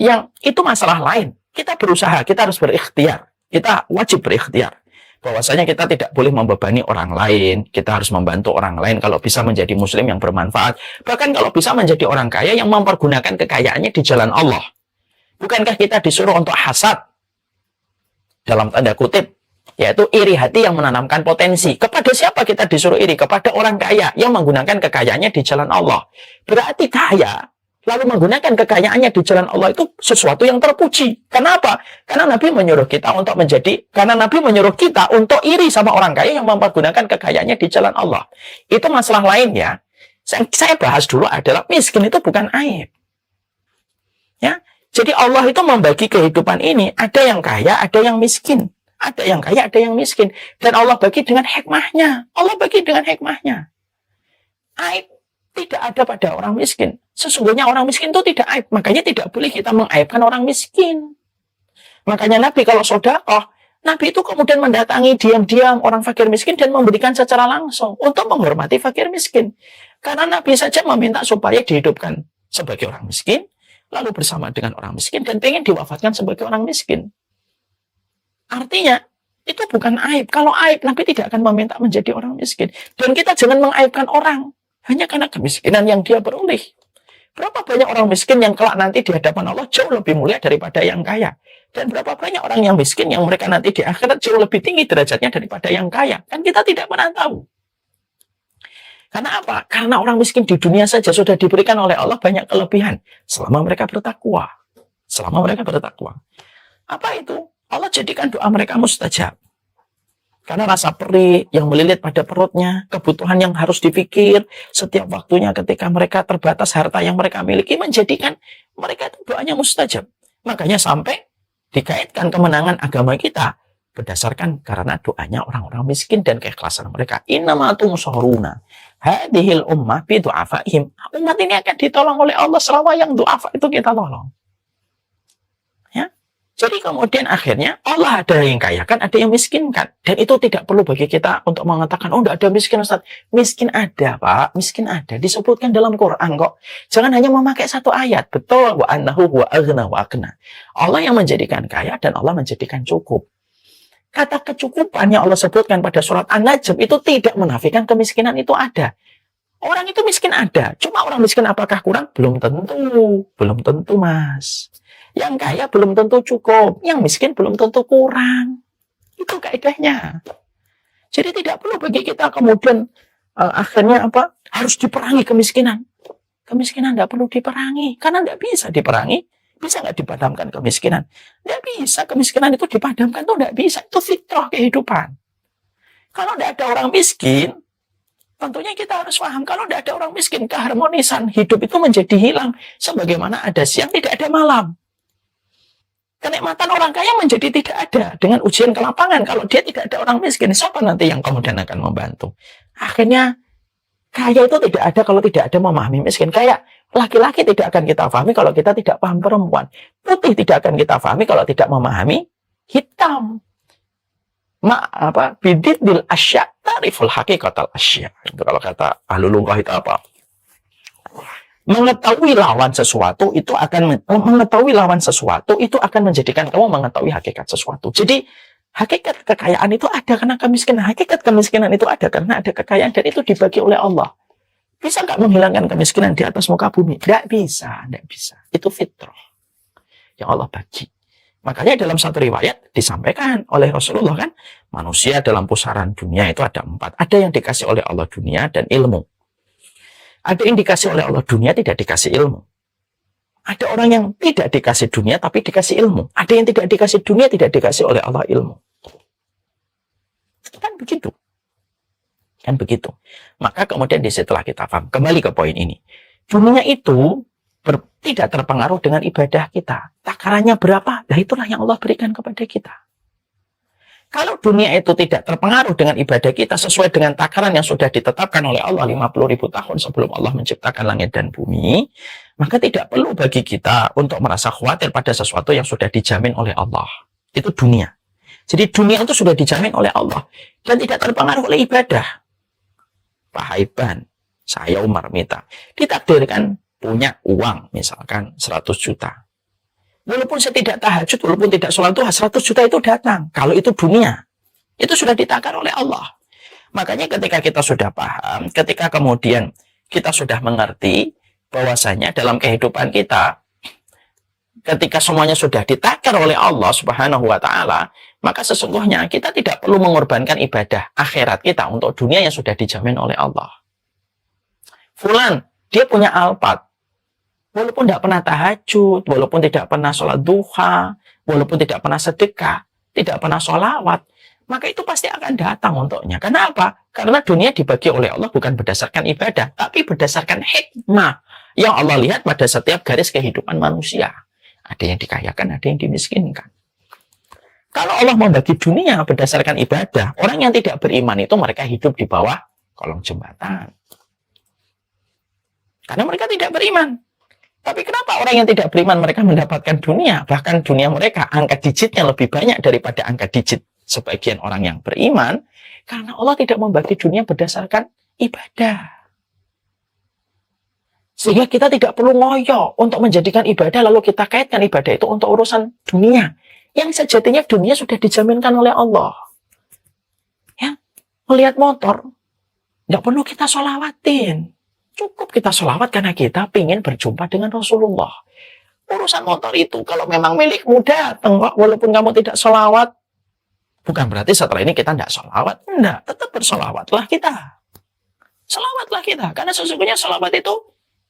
Yang itu masalah lain. Kita berusaha, kita harus berikhtiar. Kita wajib berikhtiar. Bahwasanya kita tidak boleh membebani orang lain. Kita harus membantu orang lain kalau bisa menjadi muslim yang bermanfaat. Bahkan kalau bisa menjadi orang kaya yang mempergunakan kekayaannya di jalan Allah. Bukankah kita disuruh untuk hasad? Dalam tanda kutip. Yaitu iri hati yang menanamkan potensi. Kepada siapa kita disuruh iri? Kepada orang kaya yang menggunakan kekayaannya di jalan Allah. Berarti kaya, lalu menggunakan kekayaannya di jalan Allah itu sesuatu yang terpuji. Kenapa? Karena Nabi menyuruh kita untuk iri sama orang kaya yang mempergunakan kekayaannya di jalan Allah. Itu masalah lain ya. Saya bahas dulu adalah miskin itu bukan aib. Ya. Jadi Allah itu membagi kehidupan ini, ada yang kaya, ada yang miskin. Ada yang kaya, ada yang miskin. Dan Allah bagi dengan hikmahnya. Aib tidak ada pada orang miskin. Sesungguhnya orang miskin itu tidak aib. Makanya tidak boleh kita mengaibkan orang miskin. Makanya Nabi kalau sedekah, Nabi itu kemudian mendatangi diam-diam orang fakir miskin dan memberikan secara langsung untuk menghormati fakir miskin. Karena Nabi saja meminta supaya dihidupkan sebagai orang miskin, lalu bersama dengan orang miskin, dan pengen diwafatkan sebagai orang miskin. Artinya, itu bukan aib. Kalau aib, Nabi tidak akan meminta menjadi orang miskin. Dan kita jangan mengaibkan orang hanya karena kemiskinan yang dia peroleh. Berapa banyak orang miskin yang kelak nanti di hadapan Allah jauh lebih mulia daripada yang kaya. Dan berapa banyak orang yang miskin yang mereka nanti di akhirat jauh lebih tinggi derajatnya daripada yang kaya. Kan kita tidak pernah tahu. Karena apa? Karena orang miskin di dunia saja sudah diberikan oleh Allah banyak kelebihan. Selama mereka bertakwa. Apa itu? Allah jadikan doa mereka mustajab. Karena rasa perih yang melilit pada perutnya, kebutuhan yang harus dipikir setiap waktunya ketika mereka terbatas harta yang mereka miliki, menjadikan mereka itu doanya mustajab. Makanya sampai dikaitkan kemenangan agama kita berdasarkan karena doanya orang-orang miskin dan keikhlasan mereka. Innamatum soruna hadhil ummah bi du'afaihim. Umat ini akan ditolong oleh Allah selama yang du'afa itu kita tolong. Jadi kemudian akhirnya Allah ada yang kaya kan, ada yang miskin kan. Dan itu tidak perlu bagi kita untuk mengatakan, oh tidak ada miskin Ustaz. Miskin ada Pak, miskin ada. Disebutkan dalam Quran kok. Jangan hanya memakai satu ayat. Betul, wa annahu wa aghna wa akna. Allah yang menjadikan kaya dan Allah menjadikan cukup. Kata kecukupan yang Allah sebutkan pada surat An-Najm itu tidak menafikan kemiskinan itu ada. Orang itu miskin ada. Cuma orang miskin apakah kurang? Belum tentu Mas. Yang kaya belum tentu cukup, yang miskin belum tentu kurang. Itu kaidahnya. Jadi tidak perlu bagi kita kemudian akhirnya harus diperangi kemiskinan. Kemiskinan tidak perlu diperangi, karena tidak bisa diperangi. Bisa nggak dipadamkan kemiskinan? Tidak bisa. Kemiskinan itu dipadamkan itu tidak bisa. Itu fitrah kehidupan. Kalau tidak ada orang miskin, tentunya kita harus paham, kalau tidak ada orang miskin, keharmonisan hidup itu menjadi hilang. Sebagaimana ada siang, tidak ada malam. Kenikmatan orang kaya menjadi tidak ada. Dengan ujian ke lapangan, kalau dia tidak ada orang miskin, siapa nanti yang kemudian akan membantu? Akhirnya, kaya itu tidak ada kalau tidak ada memahami miskin. Kayak laki-laki tidak akan kita pahami kalau kita tidak paham perempuan. Putih tidak akan kita pahami kalau tidak memahami hitam. Bididil asya tariful hakikatal asya. Itu kalau kata ahlul lughah itu apa? Mengetahui lawan sesuatu itu akan menjadikan kamu mengetahui hakikat sesuatu. Jadi hakikat kekayaan itu ada karena kemiskinan. Hakikat kemiskinan itu ada karena ada kekayaan, dan itu dibagi oleh Allah. Bisa nggak menghilangkan kemiskinan di atas muka bumi? Tidak bisa. Itu fitrah yang Allah bagi. Makanya dalam satu riwayat disampaikan oleh Rasulullah kan, manusia dalam pusaran dunia itu ada 4. Ada yang dikasih oleh Allah dunia dan ilmu. Ada yang dikasih oleh Allah dunia, tidak dikasih ilmu. Ada orang yang tidak dikasih dunia, tapi dikasih ilmu. Ada yang tidak dikasih dunia, tidak dikasih oleh Allah ilmu. Kan begitu. Maka kemudian setelah kita paham, kembali ke poin ini. Dunia itu tidak terpengaruh dengan ibadah kita. Takarannya berapa? Nah itulah yang Allah berikan kepada kita. Kalau dunia itu tidak terpengaruh dengan ibadah kita sesuai dengan takaran yang sudah ditetapkan oleh Allah 50.000 tahun sebelum Allah menciptakan langit dan bumi, maka tidak perlu bagi kita untuk merasa khawatir pada sesuatu yang sudah dijamin oleh Allah. Itu dunia. Jadi dunia itu sudah dijamin oleh Allah dan tidak terpengaruh oleh ibadah. Pak Haiban, saya Umar Mita, ditakdirkan punya uang misalkan 100 juta. Walaupun saya tidak tahajud, walaupun tidak sholat duha, 100 juta itu datang. Kalau itu dunia, itu sudah ditakar oleh Allah. Makanya ketika kita sudah paham, ketika kemudian kita sudah mengerti bahwasanya dalam kehidupan kita, ketika semuanya sudah ditakar oleh Allah Subhanahu wa Ta'ala, maka sesungguhnya kita tidak perlu mengorbankan ibadah akhirat kita untuk dunia yang sudah dijamin oleh Allah. Fulan, dia punya Alphard. Walaupun tidak pernah tahajud, walaupun tidak pernah sholat duha, walaupun tidak pernah sedekah, tidak pernah sholawat, maka itu pasti akan datang untuknya. Kenapa? Karena dunia dibagi oleh Allah bukan berdasarkan ibadah, tapi berdasarkan hikmah yang Allah lihat pada setiap garis kehidupan manusia. Ada yang dikayakan, ada yang dimiskinkan. Kalau Allah membagi dunia berdasarkan ibadah, orang yang tidak beriman itu mereka hidup di bawah kolong jembatan. Karena mereka tidak beriman. Tapi kenapa orang yang tidak beriman mereka mendapatkan dunia? Bahkan dunia mereka angka digitnya lebih banyak daripada angka digit sebagian orang yang beriman. Karena Allah tidak membagi dunia berdasarkan ibadah. Sehingga kita tidak perlu ngoyo untuk menjadikan ibadah lalu kita kaitkan ibadah itu untuk urusan dunia. Yang sejatinya dunia sudah dijaminkan oleh Allah. Ya, melihat motor, nggak perlu kita sholawatin. Cukup kita sholawat karena kita ingin berjumpa dengan Rasulullah. Urusan motor itu, kalau memang milikmu datang, walaupun kamu tidak sholawat, bukan berarti setelah ini kita tidak sholawat. Enggak, tetap bersolawatlah kita. Sholawatlah kita. Karena sesungguhnya sholawat itu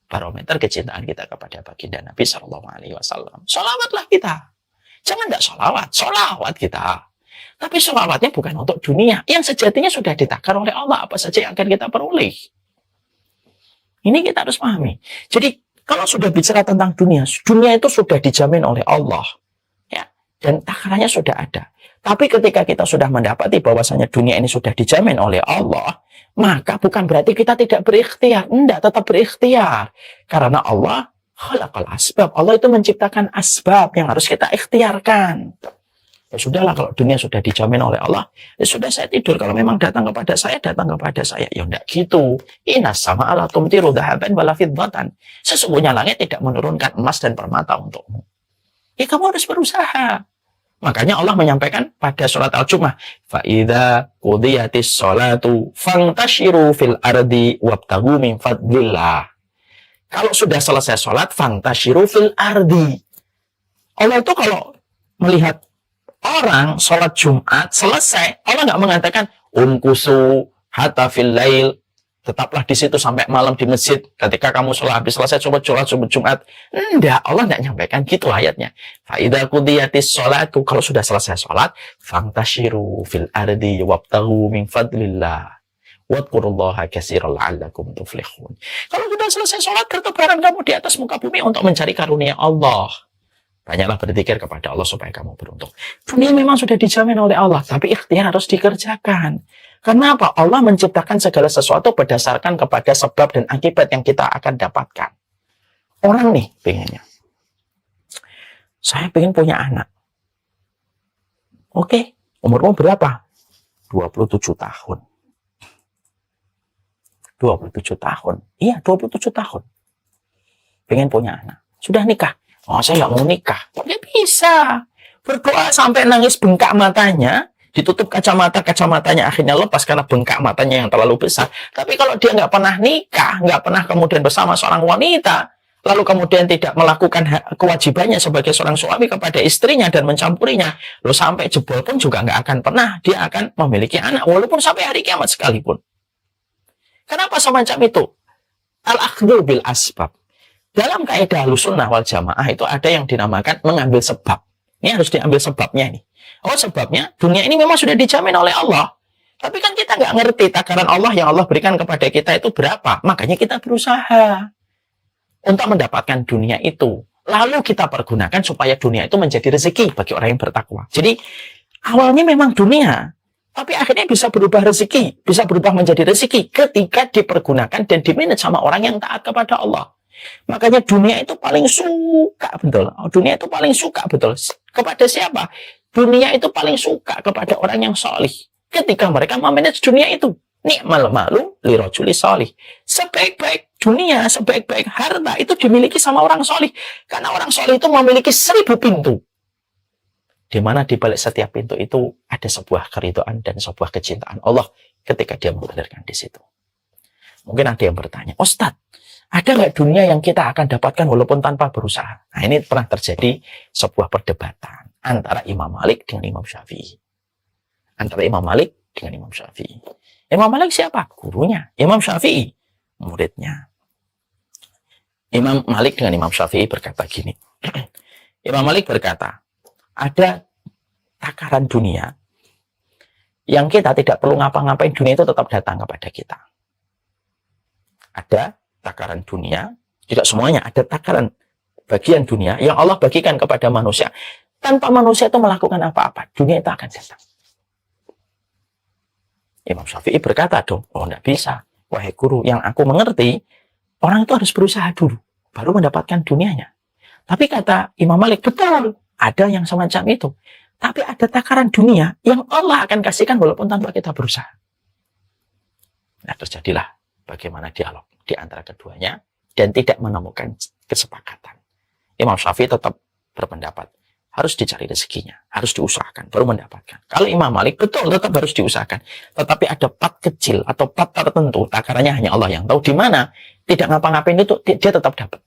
barometer kecintaan kita kepada baginda Nabi SAW. Sholawatlah kita. Jangan tidak sholawat, sholawat kita. Tapi sholawatnya bukan untuk dunia. Yang sejatinya sudah ditakar oleh Allah. Apa saja yang akan kita peroleh. Ini kita harus pahami. Jadi kalau sudah bicara tentang dunia, dunia itu sudah dijamin oleh Allah, ya, dan takarannya sudah ada. Tapi ketika kita sudah mendapati bahwasanya dunia ini sudah dijamin oleh Allah, maka bukan berarti kita tidak berikhtiar. Enggak, tetap berikhtiar. Karena Allah khalaqal asbab. Allah itu menciptakan asbab yang harus kita ikhtiarkan. Ya sudahlah, kalau dunia sudah dijamin oleh Allah, ya sudah saya tidur. Kalau memang datang kepada saya, datang kepada saya. Ya enggak gitu. Inas sama ala tumtiru dhahaban wala fiddatan. Sesungguhnya langit tidak menurunkan emas dan permata untukmu. Ya kamu harus berusaha. Makanya Allah menyampaikan pada surat Al-Jumu'ah, fa idza qudiyatis sholatu fantashiru fil ardi wabtaghu min fadlillah. Kalau sudah selesai sholat, fantashiru fil ardi. Allah itu kalau melihat orang sholat Jumat selesai, Allah nggak mengatakan umkusu hatta fil lail, tetaplah di situ sampai malam di masjid. Ketika kamu sholat habis selesai coba sholat Jumat. Enggak, Allah nggak nyampaikan gitu ayatnya. Fa idza qudiyatis sholatu, kalau sudah selesai sholat, fantashiru fil ardi wabtaghu min fadlillah. Wadkurullaha katsiran la'allakum tuflihun. Kalau sudah selesai sholat, bertebaran kamu di atas muka bumi untuk mencari karunia Allah. Banyaklah berzikir kepada Allah supaya kamu beruntung. Dunia memang sudah dijamin oleh Allah, tapi ikhtiar harus dikerjakan. Kenapa? Allah menciptakan segala sesuatu berdasarkan kepada sebab dan akibat yang kita akan dapatkan. Orang nih pengennya, saya pengen punya anak. Oke, umurmu berapa? 27 tahun. 27 tahun. Iya, 27 tahun. Pengen punya anak. Sudah nikah. Oh, saya nggak mau nikah. Ya bisa. Berdoa sampai nangis bengkak matanya. Ditutup kacamatanya akhirnya lepas karena bengkak matanya yang terlalu besar. Tapi kalau dia nggak pernah nikah, nggak pernah kemudian bersama seorang wanita, lalu kemudian tidak melakukan kewajibannya sebagai seorang suami kepada istrinya dan mencampurinya, lalu sampai jebol pun juga nggak akan pernah dia akan memiliki anak, walaupun sampai hari kiamat sekalipun. Kenapa semacam itu? Al-akhdhu bil asbab. Dalam kaidah Ahlussunnah wal Jamaah itu ada yang dinamakan mengambil sebab. Ini harus diambil sebabnya nih. Oh, sebabnya dunia ini memang sudah dijamin oleh Allah. Tapi kan kita nggak ngerti takaran Allah yang Allah berikan kepada kita itu berapa. Makanya kita berusaha untuk mendapatkan dunia itu. Lalu kita pergunakan supaya dunia itu menjadi rezeki bagi orang yang bertakwa. Jadi awalnya memang dunia, tapi akhirnya bisa berubah rezeki, bisa berubah menjadi rezeki ketika dipergunakan dan dimanage sama orang yang taat kepada Allah. Makanya dunia itu paling suka betul. Dunia itu paling suka betul. Kepada siapa? Dunia itu paling suka kepada orang yang solih. Ketika mereka memanage dunia itu. Ni'mal malu lirajuli solih. Sebaik-baik dunia, sebaik-baik harta itu dimiliki sama orang solih. Karena orang solih itu memiliki 1000 pintu. Di mana di balik setiap pintu itu ada sebuah keridhaan dan sebuah kecintaan Allah ketika dia menghadirkan di situ. Mungkin ada yang bertanya, Ustadz, ada nggak dunia yang kita akan dapatkan walaupun tanpa berusaha? Nah, ini pernah terjadi sebuah perdebatan antara Imam Malik dengan Imam Syafi'i. antara Imam Malik dengan Imam Syafi'i. Imam Malik siapa? Gurunya. Imam Syafi'i, muridnya. Imam Malik dengan Imam Syafi'i berkata gini. Imam Malik berkata, ada takaran dunia yang kita tidak perlu ngapa-ngapain, dunia itu tetap datang kepada kita. Ada takaran dunia, tidak semuanya, ada takaran bagian dunia yang Allah bagikan kepada manusia. Tanpa manusia itu melakukan apa-apa, dunia itu akan datang. Imam Syafi'i berkata dong, oh enggak bisa. Wahai guru, yang aku mengerti, orang itu harus berusaha dulu, baru mendapatkan dunianya. Tapi kata Imam Malik, betul, ada yang semacam itu. Tapi ada takaran dunia yang Allah akan kasihkan walaupun tanpa kita berusaha. Nah, terjadilah bagaimana dialog di antara keduanya dan tidak menemukan kesepakatan. Imam Syafi'i tetap berpendapat, harus dicari rezekinya, harus diusahakan, baru mendapatkan. Kalau Imam Malik, betul, tetap harus diusahakan. Tetapi ada part kecil atau part tertentu, takarannya hanya Allah yang tahu, di mana tidak ngapa-ngapain itu, dia tetap dapat.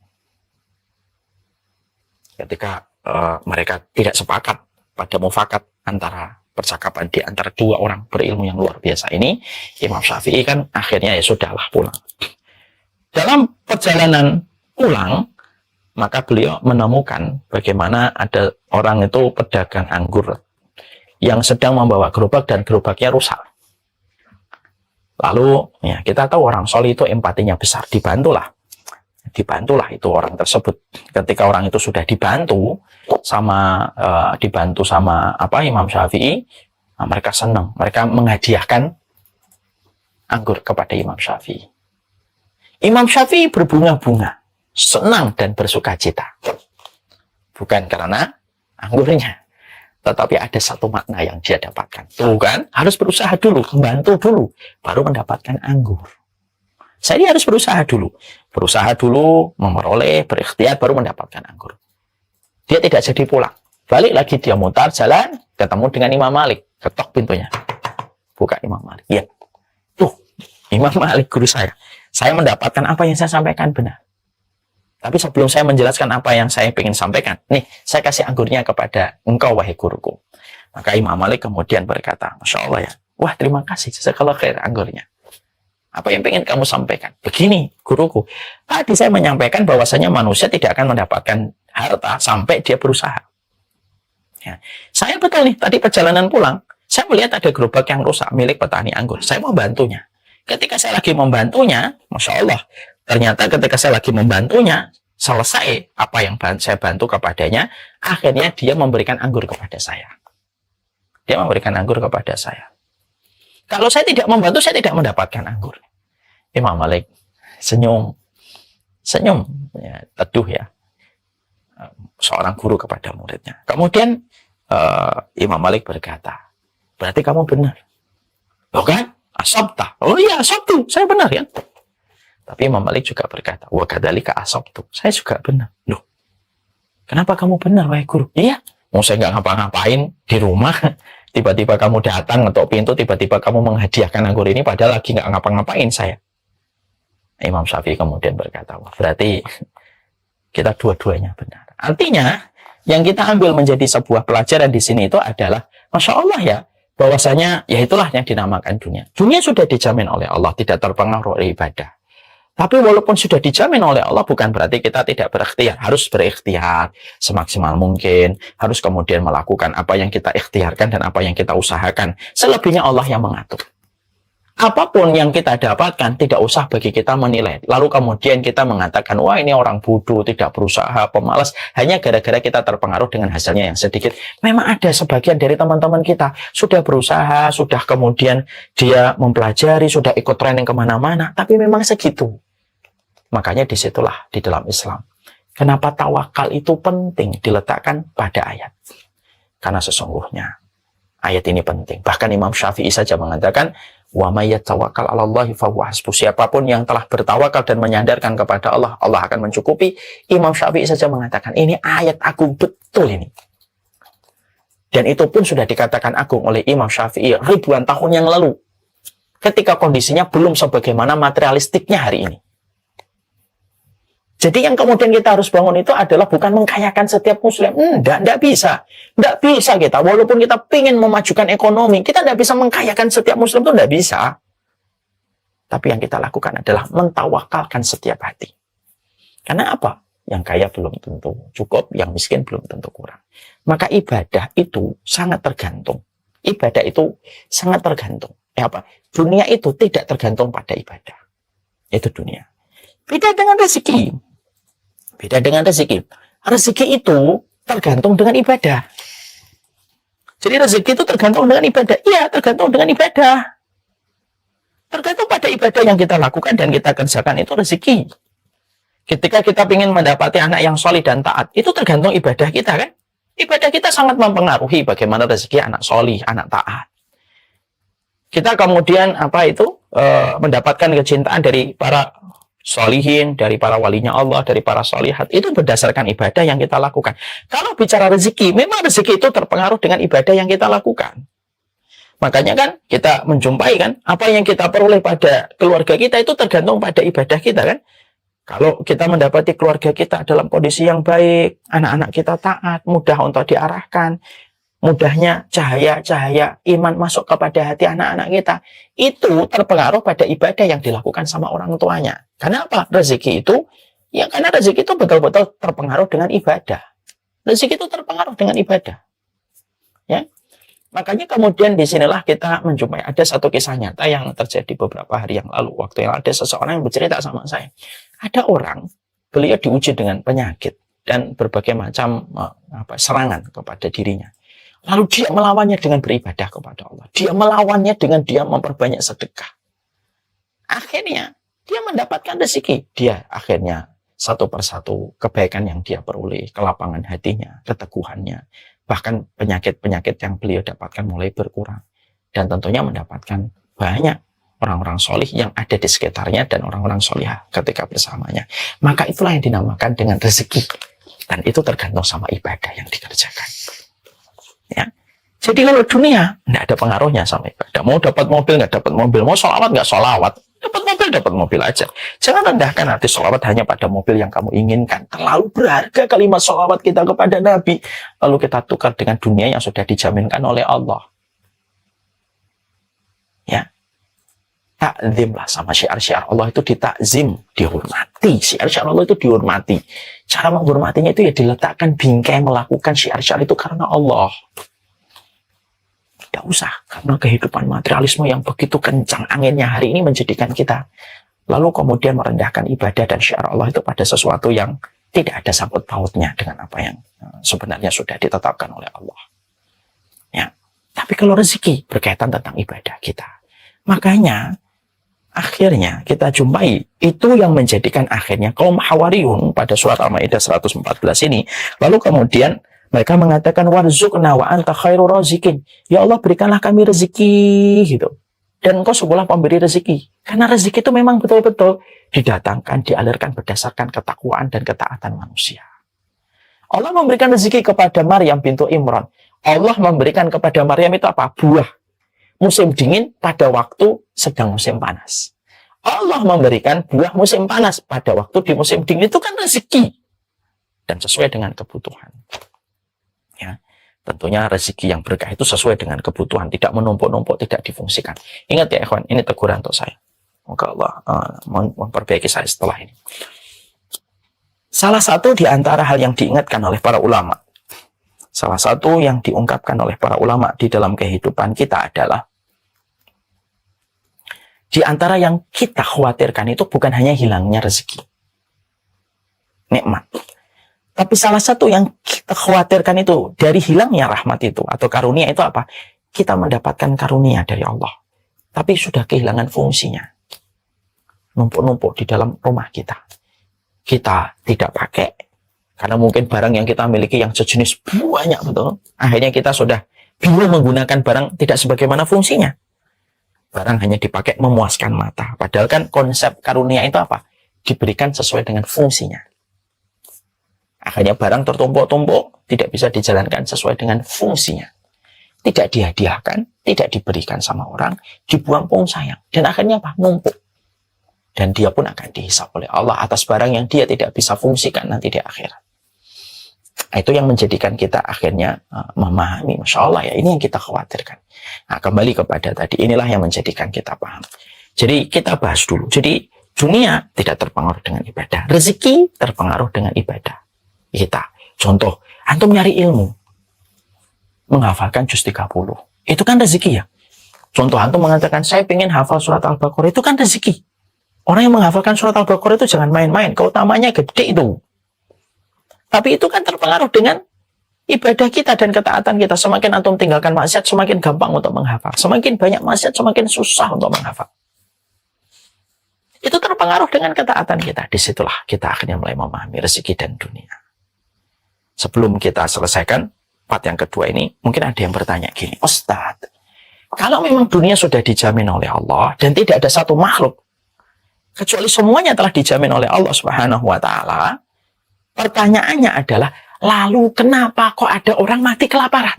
Ketika mereka tidak sepakat pada mufakat antara percakapan di antara dua orang berilmu yang luar biasa ini, Imam Syafi'i kan akhirnya ya sudahlah pulang. Dalam perjalanan pulang, maka beliau menemukan bagaimana ada orang itu pedagang anggur yang sedang membawa gerobak dan gerobaknya rusak. Lalu ya kita tahu orang soleh itu empatinya besar, dibantulah itu orang tersebut. Ketika orang itu sudah dibantu sama Imam Syafi'i, nah, mereka senang, mereka menghadiahkan anggur kepada Imam Syafi'i. Imam Syafi'i berbunga-bunga, senang dan bersuka cita. Bukan karena anggurnya, tetapi ada satu makna yang dia dapatkan. Tuh kan, harus berusaha dulu, membantu dulu, baru mendapatkan anggur. Saya harus berusaha dulu, memperoleh, berikhtiar, baru mendapatkan anggur. Dia tidak jadi pulang. Balik lagi dia mutar jalan, ketemu dengan Imam Malik. Ketok pintunya. Buka Imam Malik. Ya. Tuh, Imam Malik guru saya. Saya mendapatkan apa yang saya sampaikan benar. Tapi sebelum saya menjelaskan apa yang saya ingin sampaikan, nih, saya kasih anggurnya kepada engkau, wahai guruku. Maka Imam Malik kemudian berkata, Masya Allah ya, wah terima kasih, jazakallah khair anggurnya. Apa yang ingin kamu sampaikan? Begini, guruku. Tadi saya menyampaikan bahwasanya manusia tidak akan mendapatkan harta sampai dia berusaha. Ya. Saya betul nih, tadi perjalanan pulang, saya melihat ada gerobak yang rusak milik petani anggur. Saya mau bantunya. Ketika saya lagi membantunya, Masya Allah, ternyata ketika saya lagi membantunya, selesai apa yang saya bantu kepadanya, akhirnya dia memberikan anggur kepada saya. Kalau saya tidak membantu, saya tidak mendapatkan anggur. Imam Malik senyum, ya, teduh ya, seorang guru kepada muridnya. Kemudian Imam Malik berkata, berarti kamu benar. Loh kan? Asabta. Oh iya, asabtu. Saya benar ya. Tapi Imam Malik juga berkata, wa kadzalika asabtu. Saya juga benar. Loh, kenapa kamu benar, wahai guru? Iya, mau saya nggak ngapa-ngapain di rumah, tiba-tiba kamu datang ngetok pintu, tiba-tiba kamu menghadiahkan anggur ini, padahal lagi nggak ngapa-ngapain saya. Imam Syafi'i kemudian berkata, wah, berarti kita dua-duanya benar. Artinya, yang kita ambil menjadi sebuah pelajaran di sini itu adalah, Masya Allah ya, bahwasanya ya itulah yang dinamakan dunia. Dunia sudah dijamin oleh Allah, tidak terpengaruh oleh ibadah. Tapi walaupun sudah dijamin oleh Allah, bukan berarti kita tidak berikhtiar. Harus berikhtiar semaksimal mungkin. Harus kemudian melakukan apa yang kita ikhtiarkan dan apa yang kita usahakan. Selebihnya Allah yang mengatur. Apapun yang kita dapatkan, tidak usah bagi kita menilai. Lalu kemudian kita mengatakan, wah ini orang bodoh, tidak berusaha, pemalas. Hanya gara-gara kita terpengaruh dengan hasilnya yang sedikit. Memang ada sebagian dari teman-teman kita sudah berusaha, sudah kemudian dia mempelajari, sudah ikut training kemana-mana. Tapi memang segitu. Makanya disitulah di dalam Islam. Kenapa tawakal itu penting diletakkan pada ayat. Karena sesungguhnya ayat ini penting. Bahkan Imam Syafi'i saja mengatakan, wa may yatawakkal 'alallahi fahuwa hasbuh. Siapapun yang telah bertawakal dan menyandarkan kepada Allah, Allah akan mencukupi. Imam Syafi'i saja mengatakan, ini ayat agung betul ini. Dan itu pun sudah dikatakan agung oleh Imam Syafi'i ribuan tahun yang lalu. Ketika kondisinya belum sebagaimana materialistiknya hari ini. Jadi yang kemudian kita harus bangun itu adalah bukan mengkayakan setiap muslim. Enggak bisa. Enggak bisa kita. Walaupun kita ingin memajukan ekonomi, kita enggak bisa mengkayakan setiap muslim itu enggak bisa. Tapi yang kita lakukan adalah mentawakalkan setiap hati. Karena apa? Yang kaya belum tentu cukup, yang miskin belum tentu kurang. Maka ibadah itu sangat tergantung. Ibadah itu sangat tergantung. Dunia itu tidak tergantung pada ibadah. Itu dunia. Beda dengan rezeki. Beda dengan rezeki. Rezeki itu tergantung dengan ibadah. Jadi rezeki itu tergantung dengan ibadah. Iya, tergantung dengan ibadah. Tergantung pada ibadah yang kita lakukan dan kita kerjakan itu rezeki. Ketika kita ingin mendapati anak yang solih dan taat, itu tergantung ibadah kita kan. Ibadah kita sangat mempengaruhi bagaimana rezeki anak solih, anak taat. Kita kemudian mendapatkan kecintaan dari para solihin, dari para walinya Allah, dari para solihat, itu berdasarkan ibadah yang kita lakukan. Kalau bicara rezeki, memang rezeki itu terpengaruh dengan ibadah yang kita lakukan. Makanya kan kita menjumpai kan, apa yang kita peroleh pada keluarga kita itu tergantung pada ibadah kita kan. Kalau kita mendapati keluarga kita dalam kondisi yang baik, anak-anak kita taat, mudah untuk diarahkan, mudahnya cahaya-cahaya iman masuk kepada hati anak-anak kita, itu terpengaruh pada ibadah yang dilakukan sama orang tuanya. Karena apa? Rezeki itu, ya karena rezeki itu betul-betul terpengaruh dengan ibadah. Rezeki itu terpengaruh dengan ibadah. Ya, makanya kemudian disinilah kita menjumpai ada satu kisah nyata yang terjadi beberapa hari yang lalu. Waktu yang ada seseorang yang bercerita sama saya. Ada orang, beliau diuji dengan penyakit dan berbagai macam serangan kepada dirinya. Lalu dia melawannya dengan beribadah kepada Allah. Dia melawannya dengan dia memperbanyak sedekah. Akhirnya, dia mendapatkan rezeki. Dia akhirnya satu persatu kebaikan yang dia peroleh, kelapangan hatinya, keteguhannya, bahkan penyakit-penyakit yang beliau dapatkan mulai berkurang. Dan tentunya mendapatkan banyak orang-orang solih yang ada di sekitarnya dan orang-orang solihah ketika bersamanya. Maka itulah yang dinamakan dengan rezeki. Dan itu tergantung sama ibadah yang dikerjakan. Ya. Jadi kalau dunia nggak ada pengaruhnya sama ibadah. Mau dapat mobil nggak dapat mobil, mau sholawat nggak sholawat, dapat mobil aja. Jangan rendahkan arti sholawat hanya pada mobil yang kamu inginkan. Terlalu berharga kalimat sholawat kita kepada Nabi, lalu kita tukar dengan dunia yang sudah dijaminkan oleh Allah. Ya, takzimlah sama syiar-syiar Allah itu ditakzim, dihormati. Syiar-syiar Allah itu dihormati. Cara menghormatinya itu ya diletakkan bingkai melakukan syiar-syiar itu karena Allah. Tidak usah, karena kehidupan materialisme yang begitu kencang anginnya hari ini menjadikan kita lalu kemudian merendahkan ibadah dan syiar Allah itu pada sesuatu yang tidak ada sangkut pautnya dengan apa yang sebenarnya sudah ditetapkan oleh Allah. Ya, tapi kalau rezeki berkaitan tentang ibadah kita, makanya akhirnya kita jumpai itu yang menjadikan akhirnya kaum Hawariyun pada surat Al-Maidah 114 ini, lalu kemudian mereka mengatakan warzuqna wa anta khairur razikin. Ya Allah, berikanlah kami rezeki gitu. Dan engkau sebuah pemberi rezeki. Karena rezeki itu memang betul-betul didatangkan, dialirkan berdasarkan ketakwaan dan ketaatan manusia. Allah memberikan rezeki kepada Maryam bintu Imran. Allah memberikan kepada Maryam itu apa? Buah. Musim dingin pada waktu sedang musim panas. Allah memberikan buah musim panas pada waktu di musim dingin, itu kan rezeki. Dan sesuai dengan kebutuhan. Ya, tentunya rezeki yang berkah itu sesuai dengan kebutuhan, tidak menumpuk-numpuk, tidak difungsikan. Ingat ya ikhwan, ini teguran untuk saya. Moga Allah memperbaiki saya setelah ini. Salah satu di antara hal yang diingatkan oleh para ulama, salah satu yang diungkapkan oleh para ulama di dalam kehidupan kita adalah di antara yang kita khawatirkan itu bukan hanya hilangnya rezeki, nikmat. Tapi salah satu yang kita khawatirkan itu dari hilangnya rahmat itu atau karunia itu apa? Kita mendapatkan karunia dari Allah, tapi sudah kehilangan fungsinya. Numpuk-numpuk di dalam rumah kita. Kita tidak pakai, karena mungkin barang yang kita miliki yang sejenis banyak betul. Akhirnya kita sudah bingung menggunakan barang tidak sebagaimana fungsinya. Barang hanya dipakai memuaskan mata. Padahal kan konsep karunia itu apa? Diberikan sesuai dengan fungsinya. Akhirnya barang tertumpuk-tumpuk, tidak bisa dijalankan sesuai dengan fungsinya. Tidak dihadiahkan, tidak diberikan sama orang, dibuang pun sayang. Dan akhirnya apa? Numpuk. Dan dia pun akan dihisab oleh Allah atas barang yang dia tidak bisa fungsikan nanti di akhirat. Itu yang menjadikan kita akhirnya memahami, Masya Allah ya, ini yang kita khawatirkan. Nah, kembali kepada tadi, inilah yang menjadikan kita paham. Jadi kita bahas dulu. Jadi dunia tidak terpengaruh dengan ibadah. Rezeki terpengaruh dengan ibadah kita. Contoh, antum nyari ilmu, menghafalkan juz 30. Itu kan rezeki ya. Contoh, antum mengatakan, saya ingin hafal surat Al-Baqarah. Itu kan rezeki. Orang yang menghafalkan surat Al-Baqarah itu jangan main-main. Keutamanya gede itu. Tapi itu kan terpengaruh dengan ibadah kita dan ketaatan kita. Semakin antum tinggalkan maksiat, semakin gampang untuk menghafal. Semakin banyak maksiat, semakin susah untuk menghafal. Itu terpengaruh dengan ketaatan kita. Disitulah kita akhirnya mulai memahami rezeki dan dunia. Sebelum kita selesaikan part yang kedua ini, mungkin ada yang bertanya gini, Ustadz, kalau memang dunia sudah dijamin oleh Allah dan tidak ada satu makhluk kecuali semuanya telah dijamin oleh Allah Subhanahu wa Ta'ala, pertanyaannya adalah, lalu kenapa kok ada orang mati kelaparan?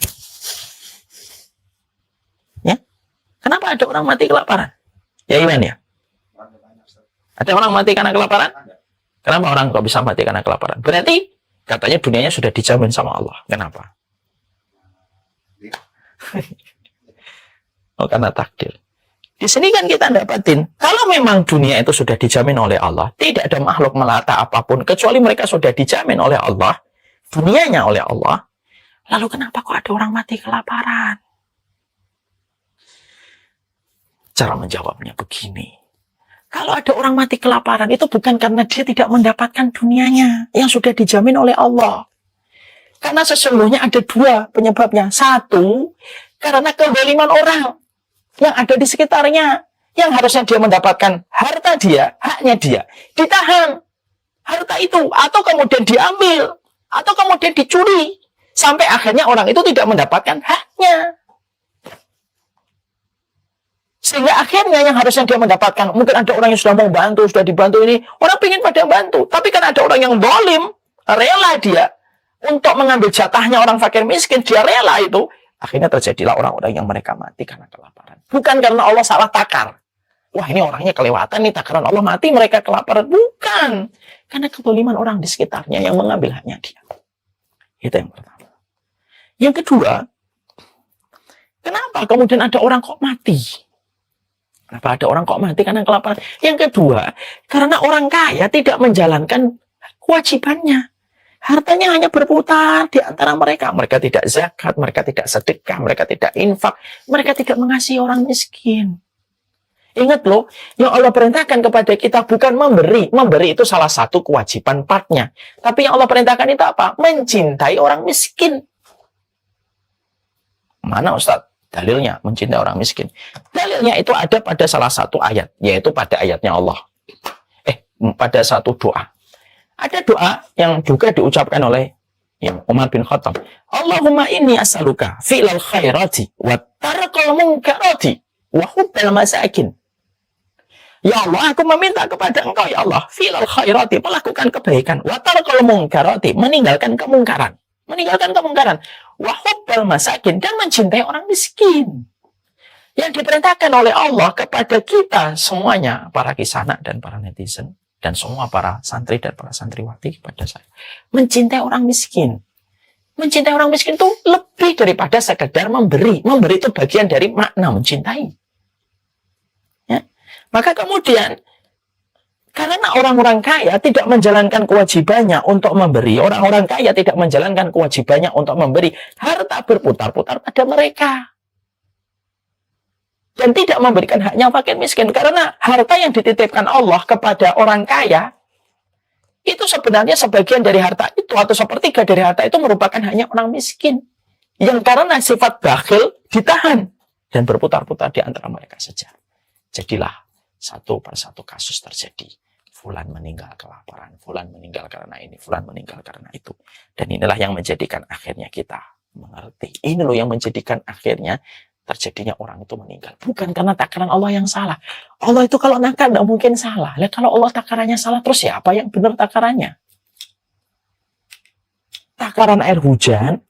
Ya, kenapa ada orang mati kelaparan? Ya Iman ya? Ada orang mati karena kelaparan? Kenapa orang kok bisa mati karena kelaparan? Berarti katanya dunianya sudah dijamin sama Allah. Kenapa? Oh, karena takdir. Di sini kan kita dapatin, kalau memang dunia itu sudah dijamin oleh Allah, tidak ada makhluk melata apapun, kecuali mereka sudah dijamin oleh Allah, dunianya oleh Allah, lalu kenapa kok ada orang mati kelaparan? Cara menjawabnya begini. Kalau ada orang mati kelaparan, itu bukan karena dia tidak mendapatkan dunianya, yang sudah dijamin oleh Allah. Karena sesungguhnya ada dua penyebabnya. Satu, karena kezaliman orang yang ada di sekitarnya, yang harusnya dia mendapatkan harta dia, haknya dia, ditahan harta itu, atau kemudian diambil, atau kemudian dicuri, sampai akhirnya orang itu tidak mendapatkan haknya. Sehingga akhirnya yang harusnya dia mendapatkan, mungkin ada orang yang sudah mau bantu, sudah dibantu ini, orang ingin pada bantu, tapi kan ada orang yang zalim, rela dia untuk mengambil jatahnya orang fakir miskin, dia rela itu. Akhirnya terjadilah orang-orang yang mereka mati karena kelaparan. Bukan karena Allah salah takar. Wah, ini orangnya kelewatan nih, takaran Allah mati, mereka kelaparan. Bukan. Karena kezaliman orang di sekitarnya yang mengambil haknya dia. Itu yang pertama. Yang kedua, kenapa kemudian ada orang kok mati? Kenapa ada orang kok mati karena kelaparan? Yang kedua, karena orang kaya tidak menjalankan kewajibannya. Hartanya hanya berputar di antara mereka. Mereka tidak zakat, mereka tidak sedekah, mereka tidak infak, mereka tidak mengasihi orang miskin. Ingat loh, yang Allah perintahkan kepada kita bukan memberi. Memberi itu salah satu kewajiban partnya. Tapi yang Allah perintahkan itu apa? Mencintai orang miskin. Mana Ustaz? Dalilnya mencintai orang miskin. Dalilnya itu ada pada salah satu ayat, yaitu pada ayatnya Allah. Pada satu doa. Ada doa yang juga diucapkan oleh Umar bin Khattab. Allahumma inni as'aluka fi'lal khairati wa tarakal munkarati wa hubbal masakin. Ya Allah, aku meminta kepada Engkau, ya Allah, fi'lal khairati, melakukan kebaikan, wa tarakal munkarati, meninggalkan kemungkaran. Meninggalkan kemungkaran. Wa hubbal masakin, dan mencintai orang miskin. Yang diperintahkan oleh Allah kepada kita semuanya, para kisanak dan para netizen, dan semua para santri dan para santriwati kepada saya. Mencintai orang miskin. Mencintai orang miskin itu lebih daripada sekedar memberi. Memberi itu bagian dari makna mencintai. Ya. Maka kemudian, karena orang-orang kaya tidak menjalankan kewajibannya untuk memberi. Orang-orang kaya tidak menjalankan kewajibannya untuk memberi. Harta berputar-putar pada mereka. Dan tidak memberikan haknya fakir miskin. Karena harta yang dititipkan Allah kepada orang kaya, itu sebenarnya sebagian dari harta itu, atau sepertiga dari harta itu merupakan haknya orang miskin. Yang karena sifat bakhil ditahan. Dan berputar-putar di antara mereka saja. Jadilah satu persatu kasus terjadi. Fulan meninggal kelaparan, fulan meninggal karena ini, fulan meninggal karena itu. Dan inilah yang menjadikan akhirnya kita mengerti. Ini loh yang menjadikan akhirnya terjadinya orang itu meninggal. Bukan karena takaran Allah yang salah. Allah itu kalau nakal tidak mungkin salah. Nah, kalau Allah takarannya salah, terus siapa yang benar takarannya? Takaran air hujan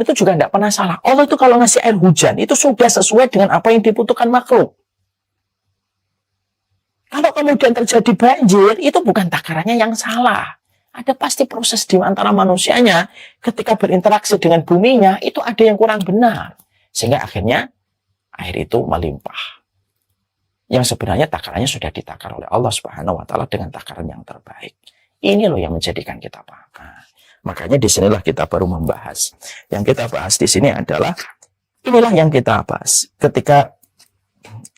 itu juga tidak pernah salah. Allah itu kalau ngasih air hujan, itu sudah sesuai dengan apa yang dibutuhkan makhluk. Kalau kemudian terjadi banjir, itu bukan takarannya yang salah. Ada pasti proses di antara manusianya ketika berinteraksi dengan buminya, itu ada yang kurang benar. Sehingga akhirnya air itu melimpah. Yang sebenarnya takarannya sudah ditakar oleh Allah Subhanahu wa Ta'ala dengan takaran yang terbaik. Ini loh yang menjadikan kita paham. Makanya disinilah kita baru membahas. Yang kita bahas di sini adalah inilah yang kita bahas. Ketika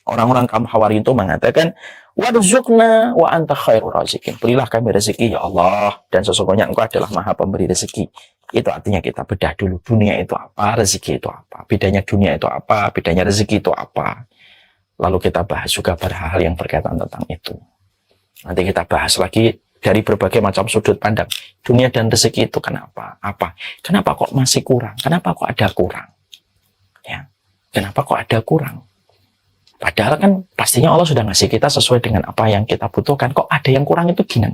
orang-orang kaum Hawari itu mengatakan, warzuqna wa anta khairur raziqin. Berilah kami rezeki ya Allah, dan sesungguhnya Engkau adalah Maha Pemberi rezeki. Itu artinya kita bedah dulu dunia itu apa, rezeki itu apa, bedanya dunia itu apa, bedanya rezeki itu apa. Lalu kita bahas juga pada hal yang berkaitan tentang itu. Nanti kita bahas lagi dari berbagai macam sudut pandang. Dunia dan rezeki itu kenapa? Apa? Kenapa kok masih kurang? Kenapa kok ada kurang? Ya. Kenapa kok ada kurang? Padahal kan pastinya Allah sudah ngasih kita sesuai dengan apa yang kita butuhkan. Kok ada yang kurang itu gini?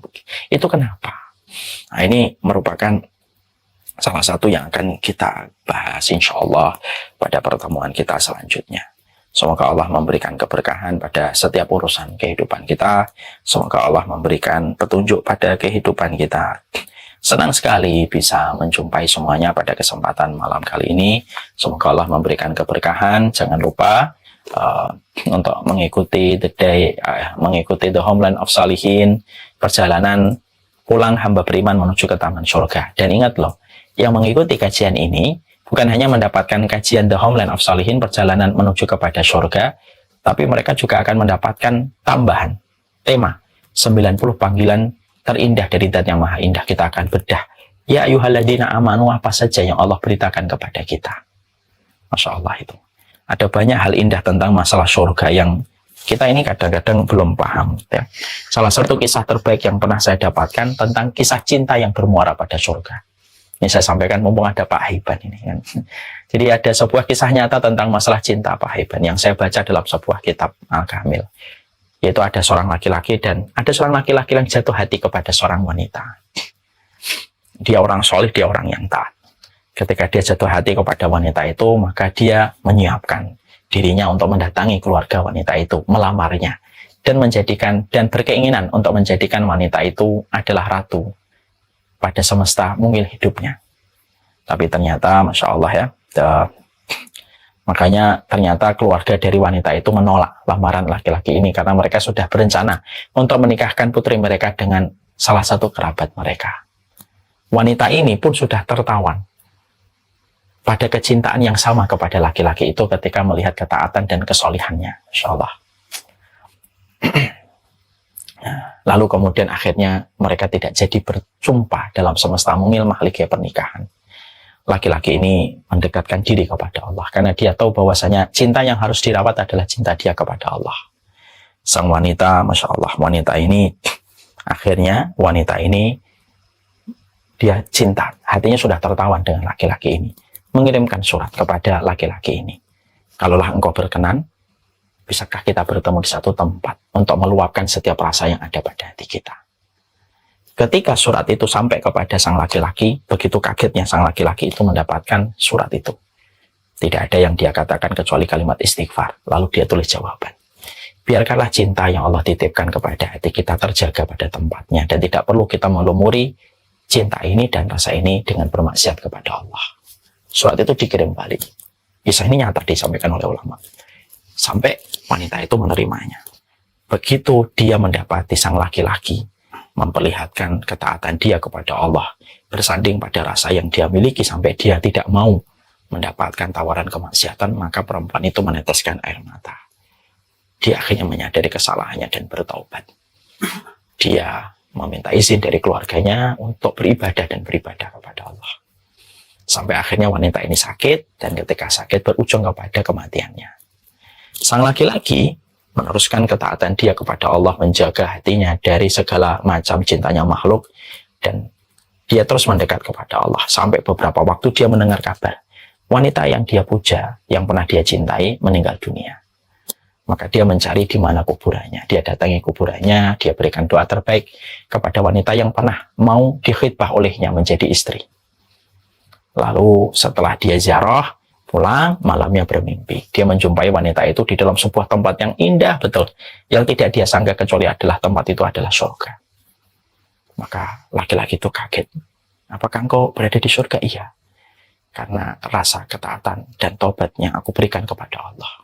Itu kenapa? Nah, ini merupakan salah satu yang akan kita bahas insya Allah pada pertemuan kita selanjutnya. Semoga Allah memberikan keberkahan pada setiap urusan kehidupan kita. Semoga Allah memberikan petunjuk pada kehidupan kita. Senang sekali bisa menjumpai semuanya pada kesempatan malam kali ini. Semoga Allah memberikan keberkahan. Jangan lupa untuk mengikuti mengikuti The Homeland of Salihin, perjalanan pulang hamba beriman menuju ke taman surga. Dan ingat loh, yang mengikuti kajian ini bukan hanya mendapatkan kajian The Homeland of Salihin, perjalanan menuju kepada surga, tapi mereka juga akan mendapatkan tambahan tema 90 panggilan terindah dari Zat yang Maha Indah. Kita akan bedah ya ayyuhalladzina amanu, apa saja yang Allah beritakan kepada kita. Masya Allah, itu ada banyak hal indah tentang masalah surga yang kita ini kadang-kadang belum paham ya. Salah satu kisah terbaik yang pernah saya dapatkan tentang kisah cinta yang bermuara pada surga. Ini saya sampaikan mumpung ada Pak Haiban ini kan. Jadi ada sebuah kisah nyata tentang masalah cinta Pak Haiban yang saya baca dalam sebuah kitab Al-Kamil. Yaitu ada seorang laki-laki dan ada seorang laki-laki yang jatuh hati kepada seorang wanita. Dia orang soleh, dia orang yang taat. Ketika dia jatuh hati kepada wanita itu, maka dia menyiapkan dirinya untuk mendatangi keluarga wanita itu, melamarnya, dan berkeinginan untuk menjadikan wanita itu adalah ratu pada semesta mungil hidupnya. Tapi ternyata, Masya Allah ya, makanya ternyata keluarga dari wanita itu menolak lamaran laki-laki ini karena mereka sudah berencana untuk menikahkan putri mereka dengan salah satu kerabat mereka. Wanita ini pun sudah tertawan pada kecintaan yang sama kepada laki-laki itu ketika melihat ketaatan dan kesolihannya. Masya Allah. Lalu kemudian akhirnya mereka tidak jadi berjumpa dalam semesta mungil mahligai pernikahan. Laki-laki ini mendekatkan diri kepada Allah karena dia tahu bahwasanya cinta yang harus dirawat adalah cinta dia kepada Allah. Sang wanita, Masya Allah, wanita ini dia cinta, hatinya sudah tertawan dengan laki-laki ini, mengirimkan surat kepada laki-laki ini. Kalaulah engkau berkenan, bisakah kita bertemu di satu tempat untuk meluapkan setiap rasa yang ada pada hati kita. Ketika surat itu sampai kepada sang laki-laki, begitu kagetnya sang laki-laki itu mendapatkan surat itu. Tidak ada yang dia katakan kecuali kalimat istighfar. Lalu dia tulis jawaban. Biarkanlah cinta yang Allah titipkan kepada hati kita terjaga pada tempatnya. Dan tidak perlu kita melumuri cinta ini dan rasa ini dengan bermaksiat kepada Allah. Surat itu dikirim balik. Kisah ini nyata disampaikan oleh ulama. Sampai wanita itu menerimanya. Begitu dia mendapati sang laki-laki memperlihatkan ketaatan dia kepada Allah, bersanding pada rasa yang dia miliki sampai dia tidak mau mendapatkan tawaran kemaksiatan, maka perempuan itu meneteskan air mata. Dia akhirnya menyadari kesalahannya dan bertaubat. Dia meminta izin dari keluarganya untuk beribadah kepada Allah. Sampai akhirnya wanita ini sakit, dan ketika sakit berujung kepada kematiannya. Sang laki-laki meneruskan ketaatan dia kepada Allah, menjaga hatinya dari segala macam cintanya makhluk, dan dia terus mendekat kepada Allah. Sampai beberapa waktu dia mendengar kabar wanita yang dia puja, yang pernah dia cintai, meninggal dunia. Maka dia mencari di mana kuburannya. Dia datangi kuburannya, dia berikan doa terbaik kepada wanita yang pernah mau dikhidbah olehnya menjadi istri. Lalu setelah dia ziarah, Pulang, malamnya bermimpi. Dia menjumpai wanita itu di dalam sebuah tempat yang indah betul. Yang tidak dia sangka kecuali adalah tempat itu adalah surga. Maka laki-laki itu kaget. Apakah engkau berada di surga? Iya. Karena rasa ketaatan dan tobat yang aku berikan kepada Allah.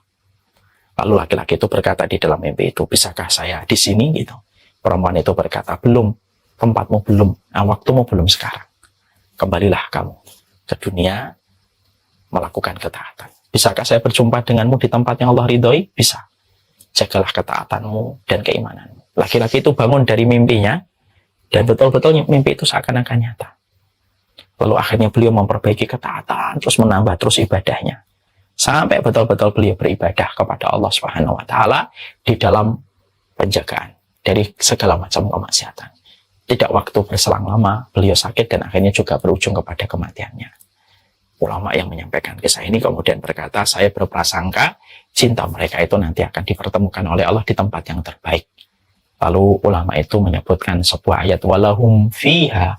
Lalu laki-laki itu berkata di dalam mimpi itu, bisakah saya di sini? Gitu. Perempuan itu berkata, belum. Tempatmu belum. Waktumu belum sekarang. Kembalilah kamu ke dunia melakukan ketaatan. Bisakah saya berjumpa denganmu di tempat yang Allah ridhoi? Bisa. Jagalah ketaatanmu dan keimananmu. Laki-laki itu bangun dari mimpinya, dan betul-betul mimpi itu seakan-akan nyata. Lalu akhirnya beliau memperbaiki ketaatan, terus menambah terus ibadahnya. Sampai betul-betul beliau beribadah kepada Allah Subhanahu wa Ta'ala di dalam penjagaan dari segala macam kemaksiatan. Tidak waktu berselang lama, beliau sakit dan akhirnya juga berujung kepada kematiannya. Ulama yang menyampaikan kisah ini kemudian berkata, saya berprasangka cinta mereka itu nanti akan dipertemukan oleh Allah di tempat yang terbaik. Lalu ulama itu menyebutkan sebuah ayat, walahum fiha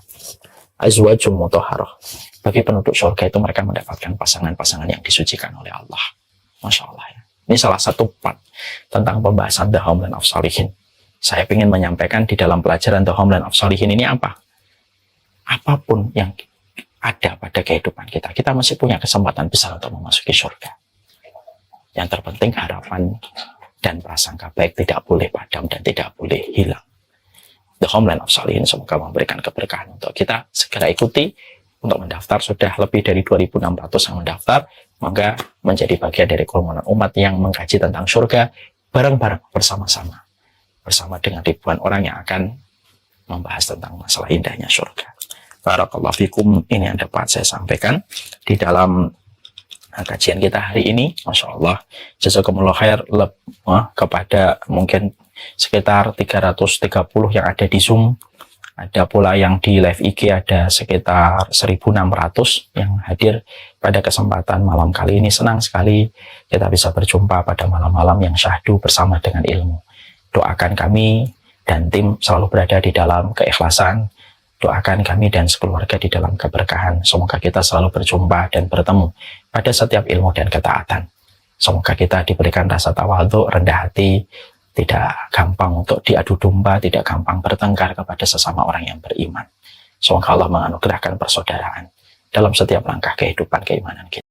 azwajum mutahharah. Bagi penduduk surga itu mereka mendapatkan pasangan-pasangan yang disucikan oleh Allah. Masya Allah ya. Ini salah satu part tentang pembahasan The Homeland of Shalihin. Saya ingin menyampaikan di dalam pelajaran The Homeland of Shalihin ini apa? Apapun yang ada pada kehidupan kita, kita masih punya kesempatan besar untuk memasuki surga. Yang terpenting harapan dan prasangka baik tidak boleh padam dan tidak boleh hilang. The Homeland of Shalihin semoga memberikan keberkahan untuk kita. Segera ikuti untuk mendaftar. Sudah lebih dari 2.600 yang mendaftar. Maka menjadi bagian dari kerumunan umat yang mengkaji tentang surga bareng-bareng bersama-sama. Bersama dengan ribuan orang yang akan membahas tentang masalah indahnya surga. Barakallahu fikum, ini yang dapat saya sampaikan di dalam kajian kita hari ini. Masya Allah, jazakumullah khair kepada mungkin sekitar 330 yang ada di Zoom. Ada pula yang di live IG ada sekitar 1.600 yang hadir pada kesempatan malam kali ini. Senang sekali kita bisa berjumpa pada malam-malam yang syahdu bersama dengan ilmu. Doakan kami dan tim selalu berada di dalam keikhlasan. Doakan kami dan sekeluarga di dalam keberkahan. Semoga kita selalu berjumpa dan bertemu pada setiap ilmu dan ketaatan. Semoga kita diberikan rasa tawadhu, rendah hati, tidak gampang untuk diadu domba, tidak gampang bertengkar kepada sesama orang yang beriman. Semoga Allah menganugerahkan persaudaraan dalam setiap langkah kehidupan keimanan kita.